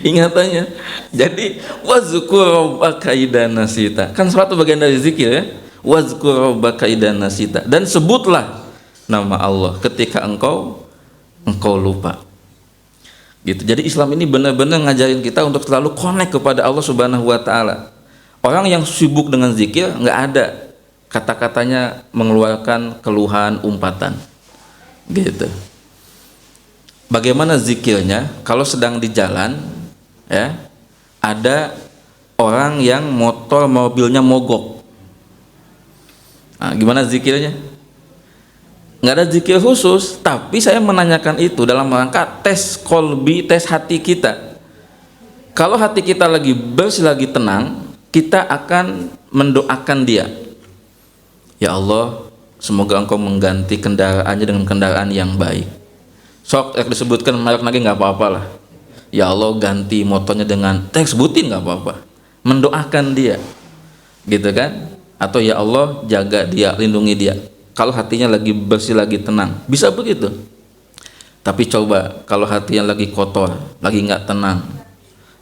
ingatannya. Jadi wazkur rabbaka idza nasita, kan sholat itu bagian dari zikir, ya. Wazkur rabbaka idza nasita, dan sebutlah nama Allah ketika engkau lupa. Gitu. Jadi Islam ini benar-benar ngajarin kita untuk selalu connect kepada Allah Subhanahu wa taala. Orang yang sibuk dengan zikir nggak ada kata-katanya mengeluarkan keluhan, umpatan, gitu. Bagaimana zikirnya kalau sedang di jalan, ya, ada orang yang mobilnya mogok. Nah, gimana zikirnya? Nggak ada zikir khusus, tapi saya menanyakan itu dalam rangka tes kolbi, tes hati kita. Kalau hati kita lagi bersih, lagi tenang, kita akan mendoakan dia, ya Allah, semoga engkau mengganti kendaraannya dengan kendaraan yang baik. Sok disebutkan merek lagi nggak apa-apa lah, ya Allah ganti motornya dengan sebutin nggak apa-apa, mendoakan dia, gitu kan? Atau ya Allah jaga dia, lindungi dia. Kalau hatinya lagi bersih, lagi tenang, bisa begitu. Tapi coba kalau hatinya lagi kotor, lagi nggak tenang,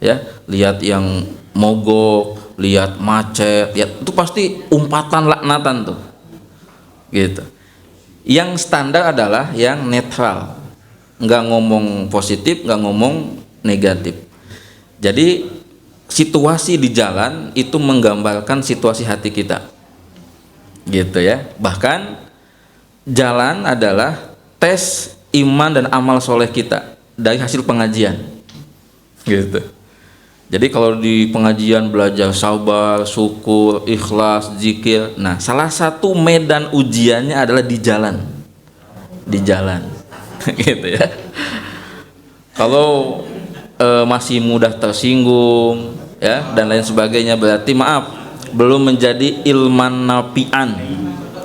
ya, lihat yang mogok, lihat macet, lihat itu pasti umpatan laknatan tuh, gitu. Yang standar adalah yang netral, nggak ngomong positif, nggak ngomong negatif. Jadi situasi di jalan itu menggambarkan situasi hati kita, gitu ya. Bahkan jalan adalah tes iman dan amal soleh kita dari hasil pengajian, gitu. Jadi kalau di pengajian belajar sabar, syukur, ikhlas, zikir. Nah, salah satu medan ujiannya adalah di jalan, gitu ya. Kalau masih mudah tersinggung, ya, dan lain sebagainya, berarti maaf, belum menjadi ilman nafi'an,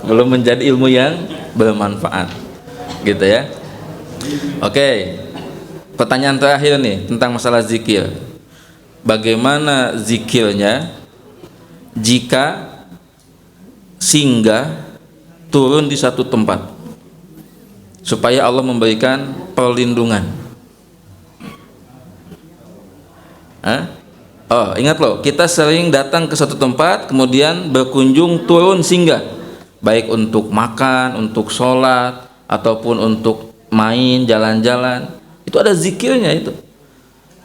belum menjadi ilmu yang bermanfaat, gitu ya. Oke, pertanyaan terakhir nih tentang masalah zikir. Bagaimana zikirnya jika singgah turun di satu tempat supaya Allah memberikan perlindungan? Ingat loh, kita sering datang ke satu tempat kemudian berkunjung turun singgah, baik untuk makan, untuk sholat, ataupun untuk main, jalan-jalan. Itu ada zikirnya itu.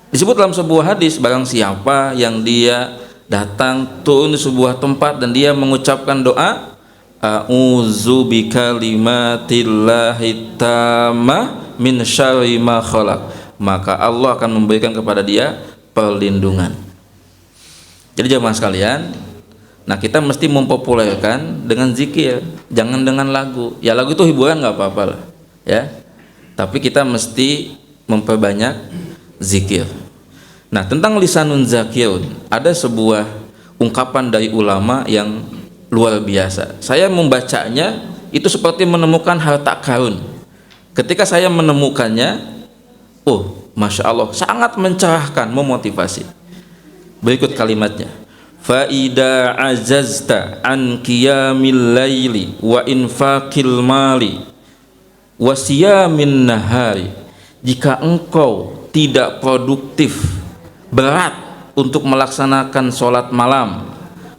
Disebut dalam sebuah hadis, barang siapa yang dia datang turun di sebuah tempat dan dia mengucapkan doa a'udzu bikalimatillahi tammah min syarri ma khalaq, maka Allah akan memberikan kepada dia perlindungan. Jadi jemaah sekalian, Nah, kita mesti mempopulerkan dengan zikir, jangan dengan lagu. Ya lagu itu hiburan nggak apa-apa lah, ya. Tapi kita mesti memperbanyak zikir. Nah, tentang lisanun zakirun, ada sebuah ungkapan dari ulama yang luar biasa. Saya membacanya itu seperti menemukan harta karun. Ketika saya menemukannya, oh, masya Allah, sangat mencerahkan, memotivasi. Berikut kalimatnya: Fa'ida azazta an qiyamil laili wa infaqil mali wa siyamin nahari. Jika engkau tidak produktif, berat untuk melaksanakan sholat malam,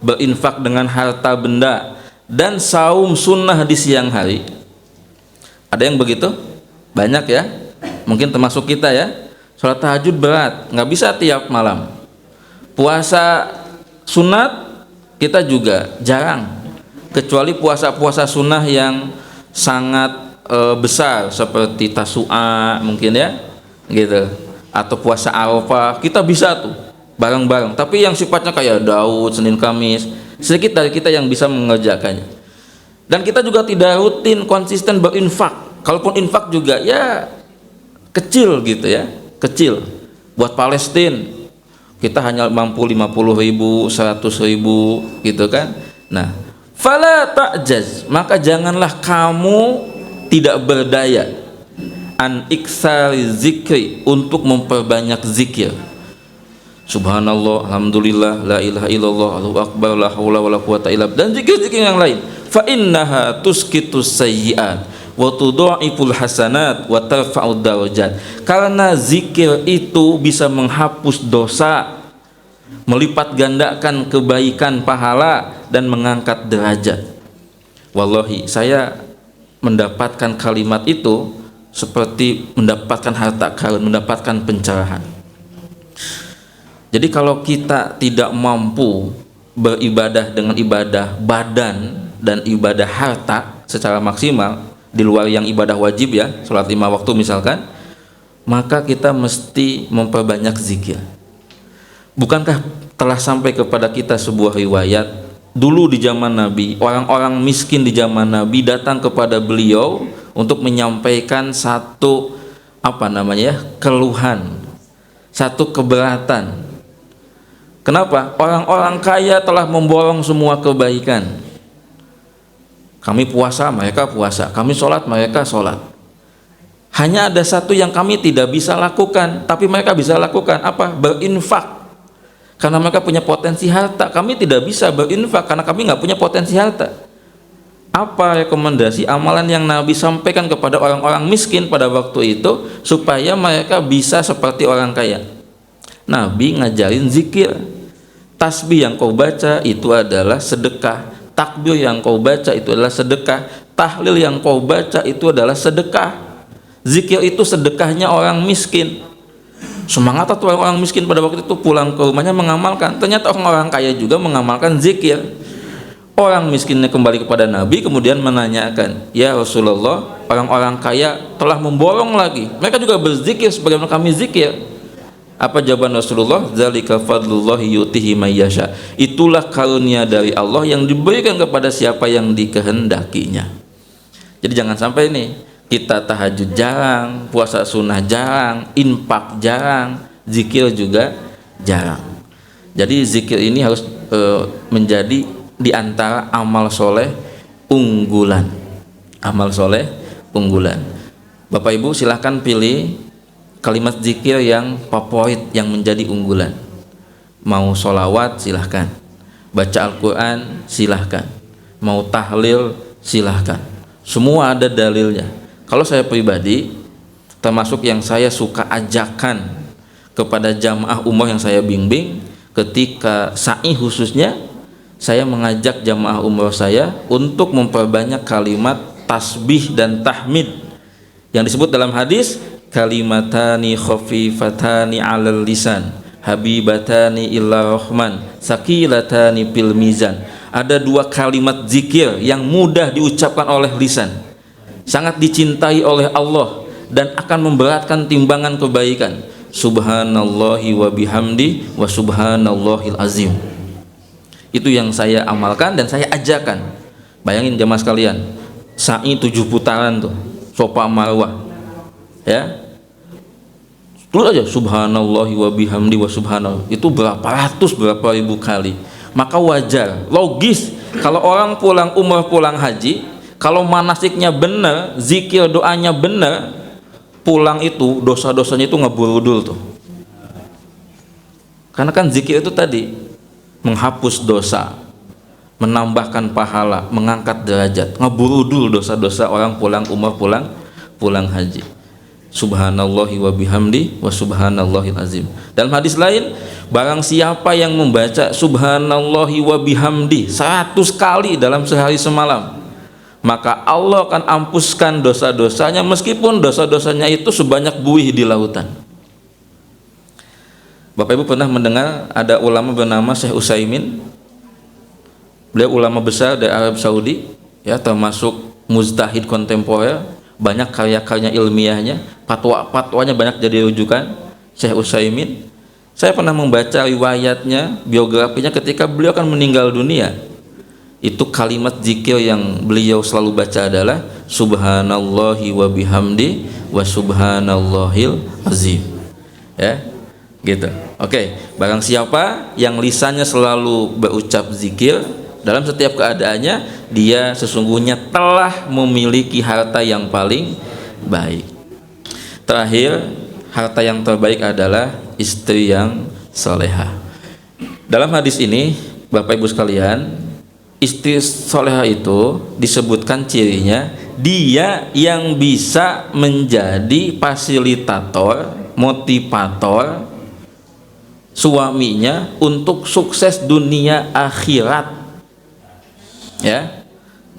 berinfak dengan harta benda, dan saum sunnah di siang hari. Ada yang begitu? Banyak ya? Mungkin termasuk kita ya. Sholat tahajud berat, nggak bisa tiap malam. Puasa sunat kita juga jarang, kecuali puasa-puasa sunnah yang sangat besar seperti Tasu'a mungkin ya, gitu, atau puasa Arafah kita bisa tuh bareng-bareng. Tapi yang sifatnya kayak Daud, Senin Kamis, sedikit dari kita yang bisa mengerjakannya. Dan kita juga tidak rutin konsisten berinfak. Kalaupun infak juga ya kecil gitu ya, kecil. Buat Palestina kita hanya mampu 50.000, 100.000 gitu kan. Nah, fala ta'jaz, maka janganlah kamu tidak berdaya an iksari zikri, untuk memperbanyak zikir. Subhanallah, alhamdulillah, la ilaha illallah, Allahu akbar, la haula wala quwata illa billah, dan zikir-zikir yang lain. Fa innaha tuskitus sayyi'at wa tudha'iful hasanat wa tarfa'ud darajat. Karena zikir itu bisa menghapus dosa, melipat gandakan kebaikan pahala, dan mengangkat derajat. Wallahi, saya mendapatkan kalimat itu seperti mendapatkan harta karun, mendapatkan pencerahan. Jadi kalau kita tidak mampu beribadah dengan ibadah badan dan ibadah harta secara maksimal, di luar yang ibadah wajib ya, sholat 5 waktu misalkan, maka kita mesti memperbanyak zikir. Bukankah telah sampai kepada kita sebuah riwayat, dulu di zaman Nabi, orang-orang miskin di zaman Nabi datang kepada beliau untuk menyampaikan satu keluhan, satu keberatan. Kenapa? Orang-orang kaya telah memborong semua kebaikan. Kami puasa, mereka puasa. Kami sholat, mereka sholat. Hanya ada satu yang kami tidak bisa lakukan, tapi mereka bisa lakukan. Apa? Berinfak. Karena mereka punya potensi harta. Kami tidak bisa berinfak karena kami nggak punya potensi harta. Apa rekomendasi amalan yang Nabi sampaikan kepada orang-orang miskin pada waktu itu supaya mereka bisa seperti orang kaya? Nabi ngajarin zikir. Tasbih yang kau baca itu adalah sedekah. Takbir yang kau baca itu adalah sedekah. Tahlil yang kau baca itu adalah sedekah. Zikir itu sedekahnya orang miskin. Semangat atau orang miskin pada waktu itu pulang ke rumahnya mengamalkan. Ternyata orang kaya juga mengamalkan zikir. Orang miskinnya kembali kepada Nabi kemudian menanyakan, ya Rasulullah, orang-orang kaya telah memborong lagi. Mereka juga berzikir sebagaimana kami zikir. Apa jawaban Rasulullah? Zalika fadlullahi yutihi may yasha. Itulah karunia dari Allah yang diberikan kepada siapa yang dikehendakinya. Jadi jangan sampai nih kita tahajud jarang, puasa sunnah jarang, infak jarang, zikir juga jarang. Jadi zikir ini harus menjadi di antara amal soleh unggulan. Amal soleh unggulan. Bapak Ibu silahkan pilih kalimat zikir yang favorit, yang menjadi unggulan. Mau sholawat silahkan, baca Al-Quran silahkan, mau tahlil silahkan, semua ada dalilnya. Kalau saya pribadi, termasuk yang saya suka ajakan kepada jamaah umroh yang saya bimbing, ketika sa'i khususnya, saya mengajak jamaah umroh saya untuk memperbanyak kalimat tasbih dan tahmid yang disebut dalam hadis, kalimatani khafifatani 'alal lisan habibatani ila rahman sakilatani fil mizan. Ada 2 kalimat zikir yang mudah diucapkan oleh lisan, sangat dicintai oleh Allah dan akan memberatkan timbangan kebaikan. Subhanallahi wa bihamdi wa subhanallahil azim. Itu yang saya amalkan dan saya ajarkan. Bayangin jamaah sekalian, sa'i 7 putaran tuh, Safa Marwah, ya. Tulis aja subhanallahi wa bihamdi wa subhanallah, itu berapa ribu kali. Maka wajar, logis kalau orang pulang umrah, pulang haji, kalau manasiknya benar, zikir doanya benar, pulang itu dosa-dosanya itu ngeburudul tuh. Karena kan zikir itu tadi menghapus dosa, menambahkan pahala, mengangkat derajat, ngeburudul dosa-dosa orang pulang umrah, pulang haji. Subhanallahi wa bihamdi wa subhanallahil azim. Dalam hadis lain, barang siapa yang membaca subhanallahi wa bihamdi 100 kali dalam sehari semalam, maka Allah akan ampuskan dosa-dosanya meskipun dosa-dosanya itu sebanyak buih di lautan. Bapak Ibu pernah mendengar ada ulama bernama Syekh Utsaimin? Beliau ulama besar dari Arab Saudi, ya, termasuk mujtahid kontemporer, banyak karya-karya ilmiahnya, fatwa-fatwanya banyak jadi rujukan. Syekh Utsaimin, saya pernah membaca riwayatnya, biografinya ketika beliau akan meninggal dunia. Itu kalimat zikir yang beliau selalu baca adalah subhanallahi wa bihamdi wa subhanallahil azim, ya, gitu. Oke, barang siapa yang lisannya selalu berucap zikir dalam setiap keadaannya, dia sesungguhnya telah memiliki harta yang paling baik. Terakhir, harta yang terbaik adalah istri yang solehah. Dalam hadis ini, Bapak Ibu sekalian, istri solehah itu disebutkan cirinya, dia yang bisa menjadi fasilitator, motivator suaminya untuk sukses dunia akhirat, ya,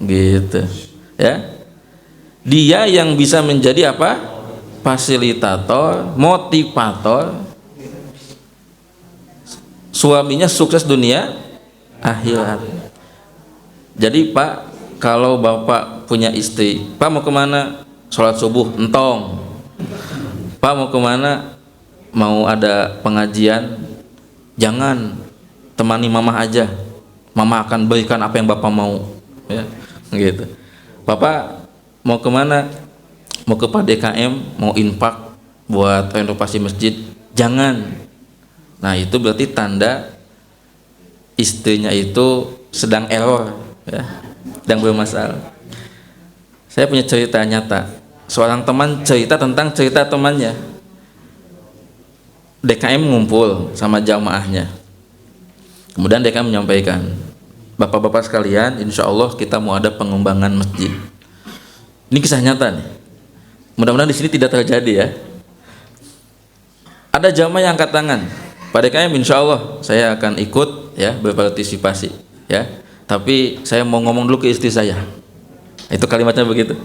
gitu, ya. Dia yang bisa menjadi apa? Fasilitator, motivator suaminya sukses dunia akhirat. Jadi Pak, kalau Bapak punya istri, Pak mau kemana? Sholat subuh, entong. Pak mau kemana? Mau ada pengajian? Jangan, temani mama aja, mama akan berikan apa yang Bapak mau, ya, gitu. Bapak mau kemana? Mau ke PDKM, mau infak buat renovasi masjid? Jangan. Nah, itu berarti tanda istrinya itu sedang error, ya, sedang bermasalah. Saya punya cerita nyata. Seorang teman cerita tentang cerita temannya. DKM ngumpul sama jamaahnya. Kemudian DKM menyampaikan, Bapak-bapak sekalian, insya Allah kita mau ada pengembangan masjid. Ini kisah nyata nih. Mudah-mudahan di sini tidak terjadi, ya. Ada jamaah yang angkat tangan, Pak DKM insya Allah saya akan ikut, ya, berpartisipasi, ya. Tapi saya mau ngomong dulu ke istri saya. Itu kalimatnya begitu.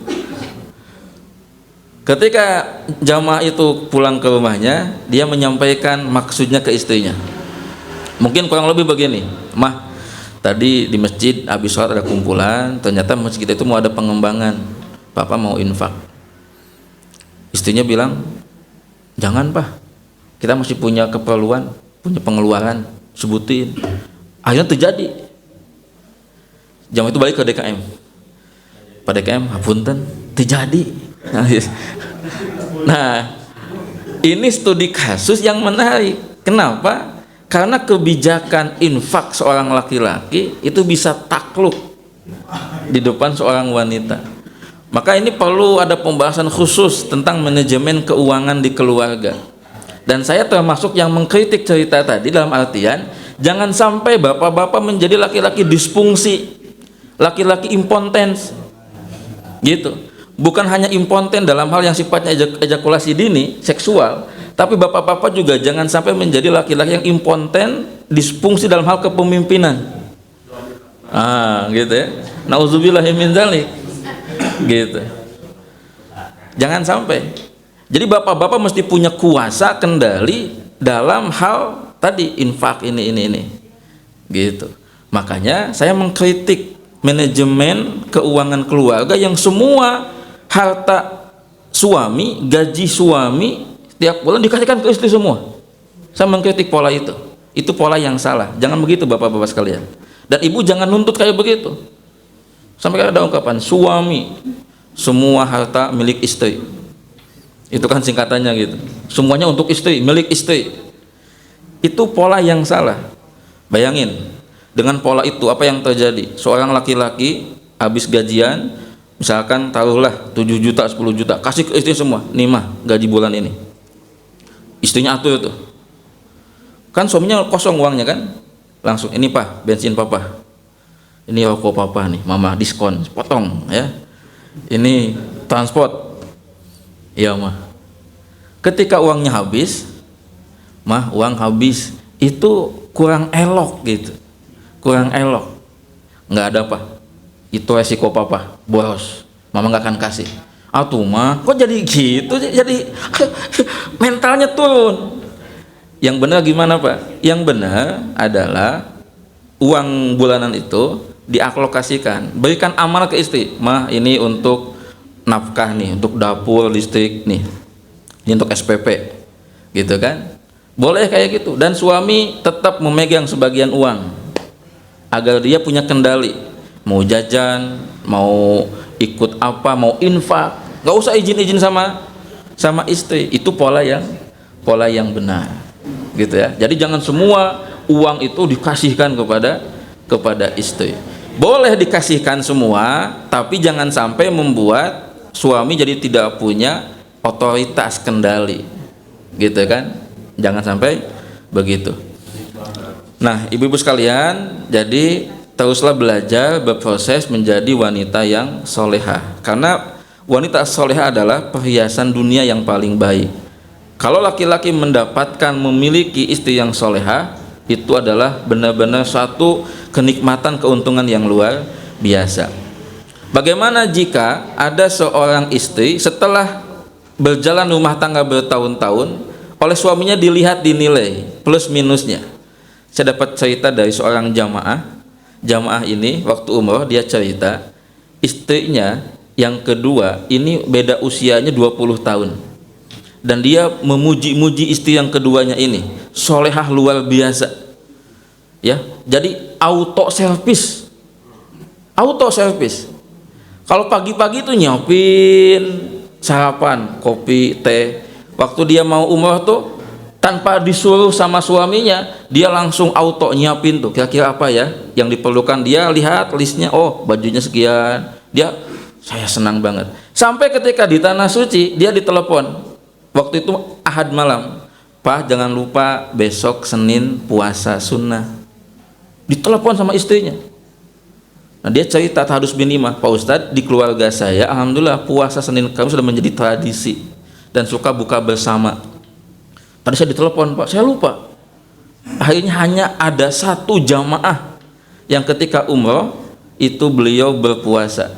Ketika jamaah itu pulang ke rumahnya, dia menyampaikan maksudnya ke istrinya. Mungkin kurang lebih begini, Mah, tadi di masjid habis sholat ada kumpulan, ternyata masjid kita itu mau ada pengembangan, Papa mau infak. Istrinya bilang, jangan Pak, kita masih punya keperluan, punya pengeluaran, sebutin. Akhirnya terjadi. Jamaah itu balik ke DKM. Pak DKM, hapunten, terjadi. Nah, ini studi kasus yang menarik. Kenapa? Karena kebijakan infak seorang laki-laki itu bisa takluk di depan seorang wanita. Maka ini perlu ada pembahasan khusus tentang manajemen keuangan di keluarga. Dan saya termasuk yang mengkritik cerita tadi dalam artian jangan sampai bapak-bapak menjadi laki-laki disfungsi, laki-laki impotens, gitu. Bukan hanya impoten dalam hal yang sifatnya ejakulasi dini, seksual, tapi bapak-bapak juga jangan sampai menjadi laki-laki yang impoten, disfungsi dalam hal kepemimpinan. Gitu ya. Nauzubillahi min dzalik. Gitu. Jangan sampai. Jadi bapak-bapak mesti punya kuasa kendali dalam hal tadi infak ini. Gitu. Makanya saya mengkritik manajemen keuangan keluarga yang semua harta suami, gaji suami tiap bulan dikasihkan ke istri semua. Saya mengkritik pola itu. Itu pola yang salah. Jangan begitu bapak-bapak sekalian. Dan ibu jangan nuntut kayak begitu. Sampai ada ungkapan suami semua harta milik istri. Itu kan singkatannya gitu. Semuanya untuk istri, milik istri. Itu pola yang salah. Bayangin, dengan pola itu apa yang terjadi? Seorang laki-laki habis gajian, misalkan taruhlah 7 juta, 10 juta, kasih ke istri semua. Nih mah gaji bulan ini. Istrinya atur tuh. Kan suaminya kosong uangnya kan? Langsung, ini pak, bensin papa. Ini rokok papa nih, mama diskon, potong ya. Ini transport. Iya mah. Ketika uangnya habis, mah uang habis, itu kurang elok gitu. Kurang elok. Nggak ada apa. Itu resiko papa, boros. Mama nggak akan kasih. Atuh mah, kok jadi gitu? Jadi mentalnya turun. Yang benar gimana pak? Yang benar adalah uang bulanan itu dialokasikan, berikan amanah ke istri. Mah ini untuk nafkah nih, untuk dapur, listrik nih, ini untuk SPP, gitu kan? Boleh kayak gitu. Dan suami tetap memegang sebagian uang agar dia punya kendali. Mau jajan, mau ikut apa, mau infak, nggak usah izin sama istri. Itu pola yang benar, gitu ya. Jadi jangan semua uang itu dikasihkan kepada istri. Boleh dikasihkan semua, tapi jangan sampai membuat suami jadi tidak punya otoritas kendali, gitu kan? Jangan sampai begitu. Nah, ibu-ibu sekalian, jadi teruslah belajar berproses menjadi wanita yang solehah, karena wanita solehah adalah perhiasan dunia yang paling baik. Kalau laki-laki mendapatkan memiliki istri yang solehah, itu adalah benar-benar satu kenikmatan, keuntungan yang luar biasa. Bagaimana jika ada seorang istri setelah berjalan rumah tangga bertahun-tahun, oleh suaminya dilihat, dinilai plus minusnya. Saya dapat cerita dari seorang jamaah ini waktu umroh, dia cerita istrinya yang kedua ini beda usianya 20 tahun. Dan dia memuji-muji istri yang keduanya ini, solehah luar biasa. Ya, jadi auto service. Kalau pagi-pagi itu nyiapin sarapan, kopi, teh. Waktu dia mau umroh tuh tanpa disuruh sama suaminya, dia langsung auto nyiapin tuh kira-kira apa ya yang diperlukan. Dia lihat listnya, oh bajunya sekian. Saya senang banget. Sampai ketika di tanah suci, dia ditelepon. Waktu itu Ahad malam, Pak jangan lupa besok Senin puasa sunnah. Ditelepon sama istrinya. Nah, dia cerita Tahdus bin Imah, Pak Ustadz, di keluarga saya alhamdulillah puasa Senin Kamis sudah menjadi tradisi dan suka buka bersama. Tadi saya ditelepon, Pak, saya lupa. Akhirnya hanya ada satu jamaah yang ketika umroh itu beliau berpuasa.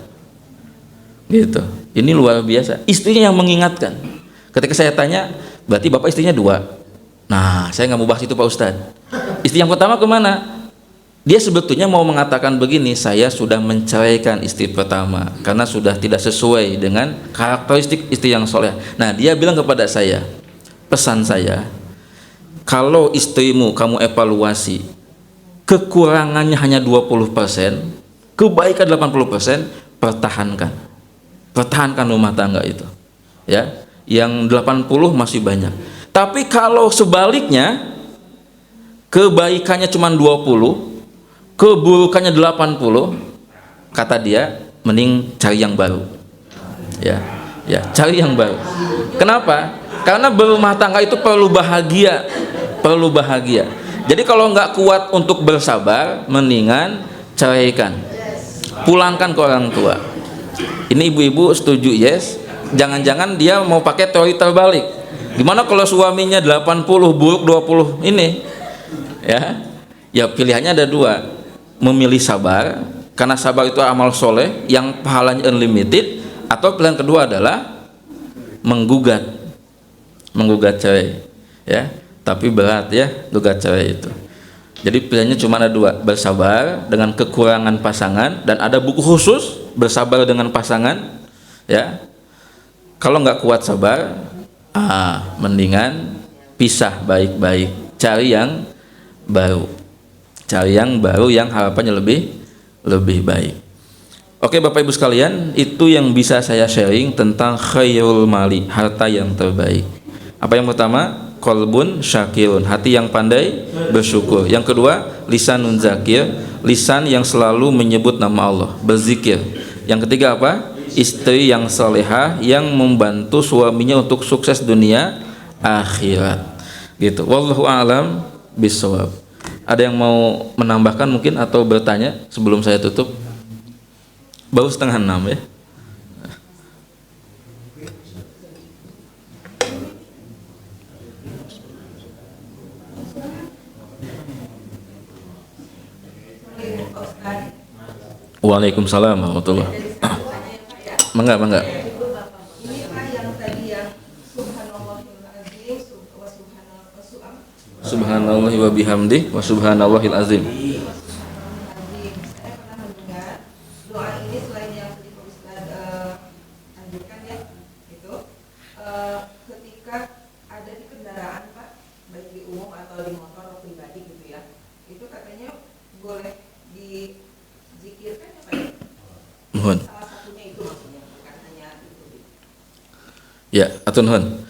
Gitu. Ini luar biasa. Istrinya yang mengingatkan. Ketika saya tanya, berarti bapak istrinya 2. Nah, saya nggak mau bahas itu Pak Ustadz. Istri yang pertama kemana? Dia sebetulnya mau mengatakan begini, saya sudah menceraikan istri pertama karena sudah tidak sesuai dengan karakteristik istri yang soleh. Nah, dia bilang kepada saya, pesan saya, kalau istrimu kamu evaluasi, kekurangannya hanya 20%, kebaikan 80%, pertahankan rumah tangga itu. Ya. Yang 80 masih banyak. Tapi kalau sebaliknya, kebaikannya cuma 20, keburukannya 80, kata dia, mending cari yang baru. Ya, cari yang baru. Kenapa? Karena berumah tangga itu perlu bahagia. Jadi kalau nggak kuat untuk bersabar, mendingan ceraikan, pulangkan ke orang tua. Ini ibu-ibu setuju? Yes. Jangan-jangan dia mau pakai teori terbalik. Gimana kalau suaminya 80 buruk 20 ini? Ya pilihannya ada 2. Memilih sabar, karena sabar itu amal soleh yang pahalanya unlimited, atau pilihan kedua adalah menggugat cerai. Ya, tapi berat ya gugat cerai itu. Jadi pilihannya cuma ada 2, bersabar dengan kekurangan pasangan, dan ada buku khusus bersabar dengan pasangan. Ya. Kalau nggak kuat sabar, mendingan pisah baik-baik, cari yang baru. Cari yang baru yang harapannya lebih baik. Oke Bapak Ibu sekalian, itu yang bisa saya sharing tentang khairul mali, harta yang terbaik. Apa yang pertama? Qalbun syakirun, hati yang pandai bersyukur. Yang kedua, lisanun zakir, lisan yang selalu menyebut nama Allah, berzikir. Yang ketiga apa? Istri yang salehah yang membantu suaminya untuk sukses dunia akhirat. Gitu. Wallahu a'lam bishawab. Ada yang mau menambahkan mungkin atau bertanya sebelum saya tutup? Baru 5:30 ya. Waalaikumsalam warahmatullahi wabarakatuh. Mangga. Subhanallahi wa bihamdi wa subhanallahil azim. Saya pernah mendengar doa ini selain yang tadi Pak Ustaz anjurkan ya, gitu. Ketika ada di kendaraan Pak, baik di umum atau di motor atau pribadi gitu ya, itu katanya boleh dizikirkan ya Pak ya? Mohon. Salah satunya itu maksudnya, bukan hanya itu. Ya, atur nuhun.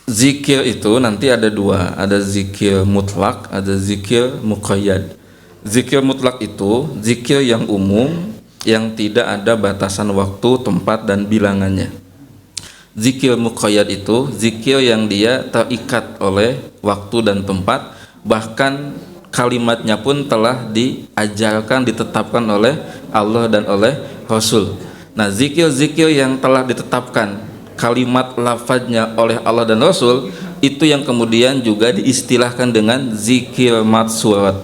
Zikir itu nanti ada dua, ada zikir mutlak, ada zikir muqayyad. Zikir mutlak itu zikir yang umum, yang tidak ada batasan waktu, tempat, dan bilangannya. Zikir muqayyad itu zikir yang dia terikat oleh waktu dan tempat, bahkan kalimatnya pun telah diajarkan, ditetapkan oleh Allah dan oleh Rasul. Nah, zikir-zikir yang telah ditetapkan kalimat lafadznya oleh Allah dan Rasul, itu yang kemudian juga diistilahkan dengan zikir maksurat.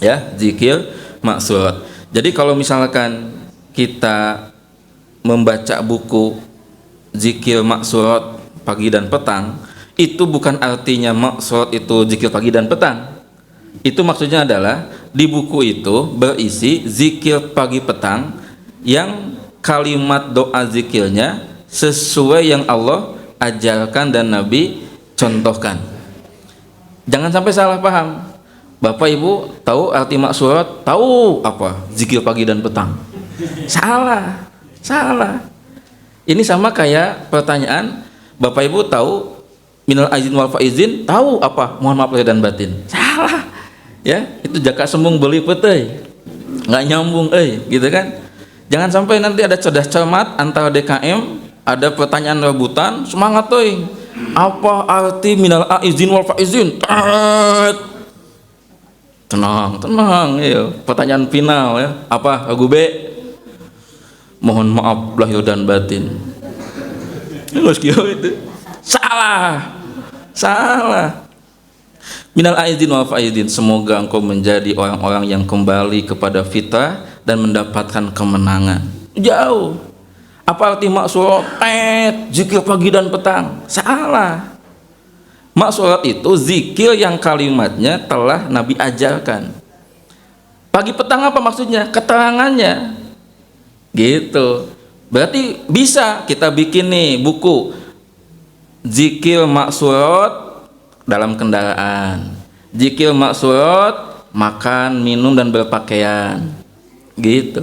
Ya, zikir maksurat. Jadi kalau misalkan kita membaca buku zikir maksurat pagi dan petang, itu bukan artinya maksurat itu zikir pagi dan petang. Itu maksudnya adalah di buku itu berisi zikir pagi petang yang kalimat doa zikirnya sesuai yang Allah ajarkan dan Nabi contohkan. Jangan sampai salah paham. Bapak Ibu tahu arti maksurat? Tahu apa? Zikir pagi dan petang. Salah. Ini sama kayak pertanyaan, Bapak Ibu tahu minal aizin wal faizin? Tahu apa? Mohon maaf lahir dan batin. Salah. Ya, itu jaka sembung beli petei. Nggak nyambung gitu kan? Jangan sampai nanti ada cerdas cermat antara DKM, ada pertanyaan rebutan, semangat toy. Apa arti minal aizin wal faizin? Tenang ya. Pertanyaan final ya. Apa lagu B? Mohon maaf lahir dan batin. Itu salah. Minal aizin wal faizin, semoga engkau menjadi orang-orang yang kembali kepada fitrah dan mendapatkan kemenangan. Jauh. Apa arti maksurat? Zikir pagi dan petang. Salah. Maksurat itu zikir yang kalimatnya telah Nabi ajarkan. Pagi petang apa maksudnya? Keterangannya. Gitu. Berarti bisa kita bikin nih buku zikir maksurat dalam kendaraan, zikir maksurat makan, minum, dan berpakaian. Gitu.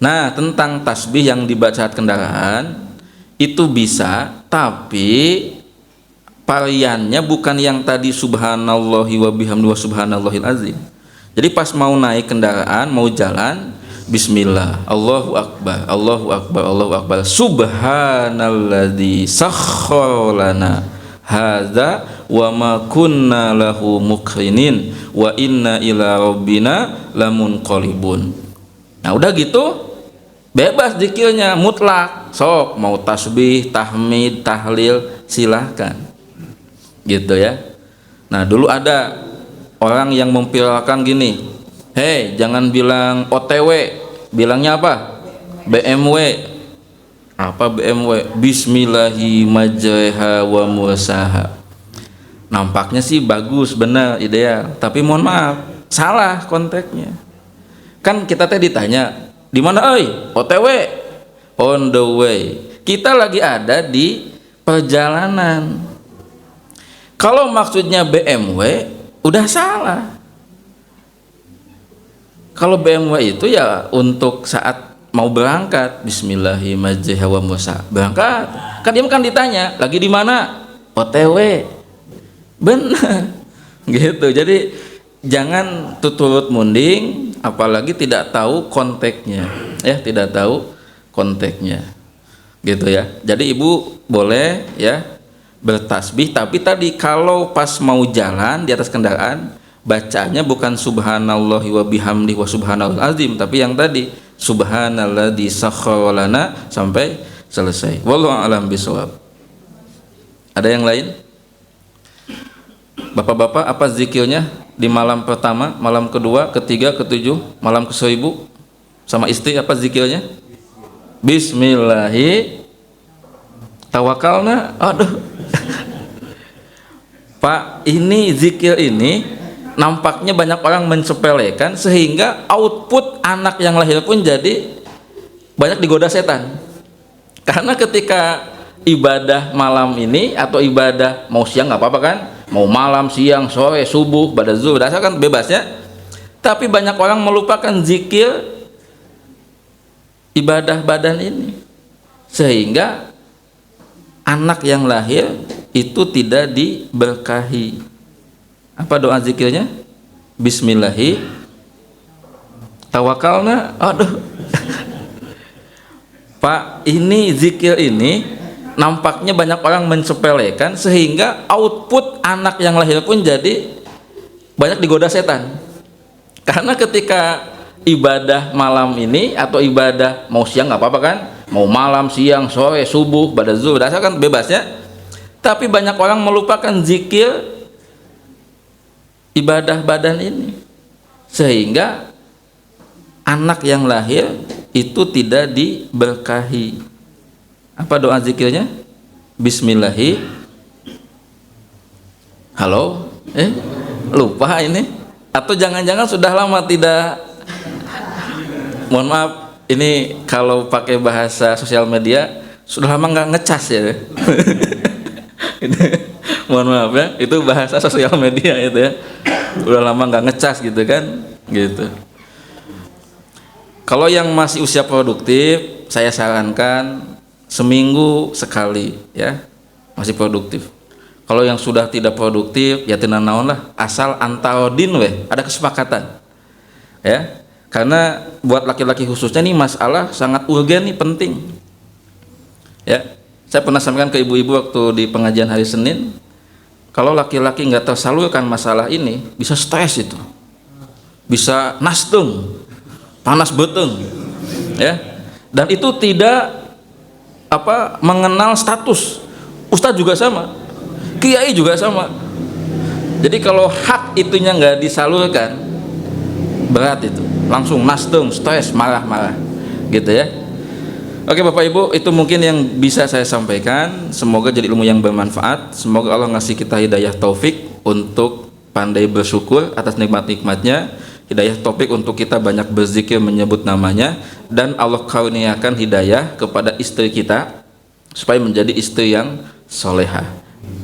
Nah, tentang tasbih yang dibaca saat kendaraan itu bisa, tapi variannya bukan yang tadi subhanallahi wa bihamdihi wa subhanallahil azim. Jadi pas mau naik kendaraan, mau jalan, bismillah, Allahu akbar, Allahu akbar, Allahu akbar, subhanalladzi sakhkhara lana hadza wa ma kunna lahu muqrinin wa inna ila rabbina lamunqalibun. Nah, udah gitu bebas zikirnya mutlak, sok mau tasbih, tahmid, tahlil silahkan, gitu ya. Nah, dulu ada orang yang memviralkan gini, hei jangan bilang OTW, bilangnya apa? BMW. Apa BMW? Bismillahi majreha wa mursaha. Nampaknya sih bagus, benar, ideal, tapi mohon maaf salah konteksnya. Kan kita tadi ditanya, di mana OTW? On the way. Kita lagi ada di perjalanan. Kalau maksudnya BMW, udah salah. Kalau BMW itu ya untuk saat mau berangkat, Bismillahirrahmanirrahim, berangkat. Kan dia kan ditanya, lagi di mana? OTW. Benar. Gitu. Jadi jangan turut munding, apalagi tidak tahu konteksnya. Ya, tidak tahu konteksnya. Gitu ya. Jadi ibu boleh ya bertasbih, tapi tadi kalau pas mau jalan di atas kendaraan, bacanya bukan subhanallahi wa bihamdihi wa subhanallahil azim, tapi yang tadi subhanalladzi sakhkhara lana sampai selesai. Wallahu a'lam bishawab. Ada yang lain? Bapak-bapak, apa zikirnya di malam pertama, malam kedua, ketiga, ketujuh, malam ke-1000 sama istri, apa zikirnya? Bismillahi tawakkalna. Aduh. Pak, ini zikir ini nampaknya banyak orang mensepelekan sehingga output anak yang lahir pun jadi banyak digoda setan. Karena ketika ibadah malam ini atau ibadah mau siang nggak apa-apa kan, mau malam, siang, sore, subuh, pada zuhur, dasar kan bebasnya. Tapi banyak orang melupakan zikir ibadah badan ini sehingga anak yang lahir itu tidak diberkahi. Apa doa zikirnya? Bismillahi tawakkalna. Aduh. Pak, ini zikir ini nampaknya banyak orang mensepelekan sehingga output anak yang lahir pun jadi banyak digoda setan. Karena ketika ibadah malam ini atau ibadah mau siang nggak apa-apa kan, mau malam, siang, sore, subuh, pada zuhur, dasar kan bebasnya. Tapi banyak orang melupakan zikir ibadah badan ini sehingga anak yang lahir itu tidak diberkahi. Apa doa zikirnya? Bismillahi. Halo? Lupa ini? Atau jangan-jangan sudah lama tidak? Mohon maaf, ini kalau pakai bahasa sosial media sudah lama nggak ngecas ya. Mohon maaf ya, itu bahasa sosial media itu ya. Udah lama nggak ngecas gitu kan, gitu. Kalau yang masih usia produktif, saya sarankan seminggu sekali ya, masih produktif. Kalau yang sudah tidak produktif, ya tenan naon lah, asal antarodin weh, ada kesepakatan ya. Karena buat laki-laki khususnya nih masalah sangat urgen nih, penting ya. Saya pernah sampaikan ke ibu-ibu waktu di pengajian hari Senin, kalau laki-laki nggak tersalurkan masalah ini, bisa stres itu, bisa nastung, panas beteng, ya. Dan itu tidak mengenal status. Ustadz juga sama, kiai juga sama. Jadi kalau hak itunya nggak disalurkan, berat itu, langsung nastung, stres, marah-marah, gitu ya. Oke Bapak Ibu, itu mungkin yang bisa saya sampaikan. Semoga jadi ilmu yang bermanfaat. Semoga Allah ngasih kita hidayah taufik untuk pandai bersyukur atas nikmat-nikmatnya, hidayah taufik untuk kita banyak berzikir menyebut namanya, dan Allah karuniakan hidayah kepada istri kita supaya menjadi istri yang solehah.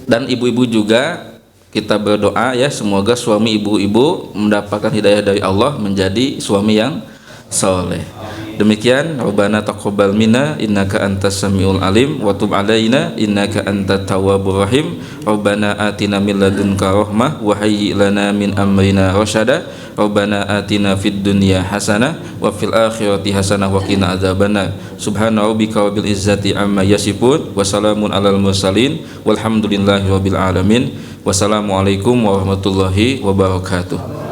Dan ibu-ibu juga kita berdoa ya, semoga suami ibu-ibu mendapatkan hidayah dari Allah menjadi suami yang soleh. Demikian, Rabbana taqabbal minna innaka antas samiul alim wa tub alaina innaka antat tawwabur rahim. Rabbana atina min ladunka rahmah wa hayyi lana min amrina rasyada. Rabbana atina fid dunya hasanah wa fil akhirati hasanah wa qina adzabannar. Subhana rabbika rabbil izzati amma yasifun wa salamun alal mursalin walhamdulillahi rabbil alamin. Wassalamualaikum warahmatullahi wabarakatuh.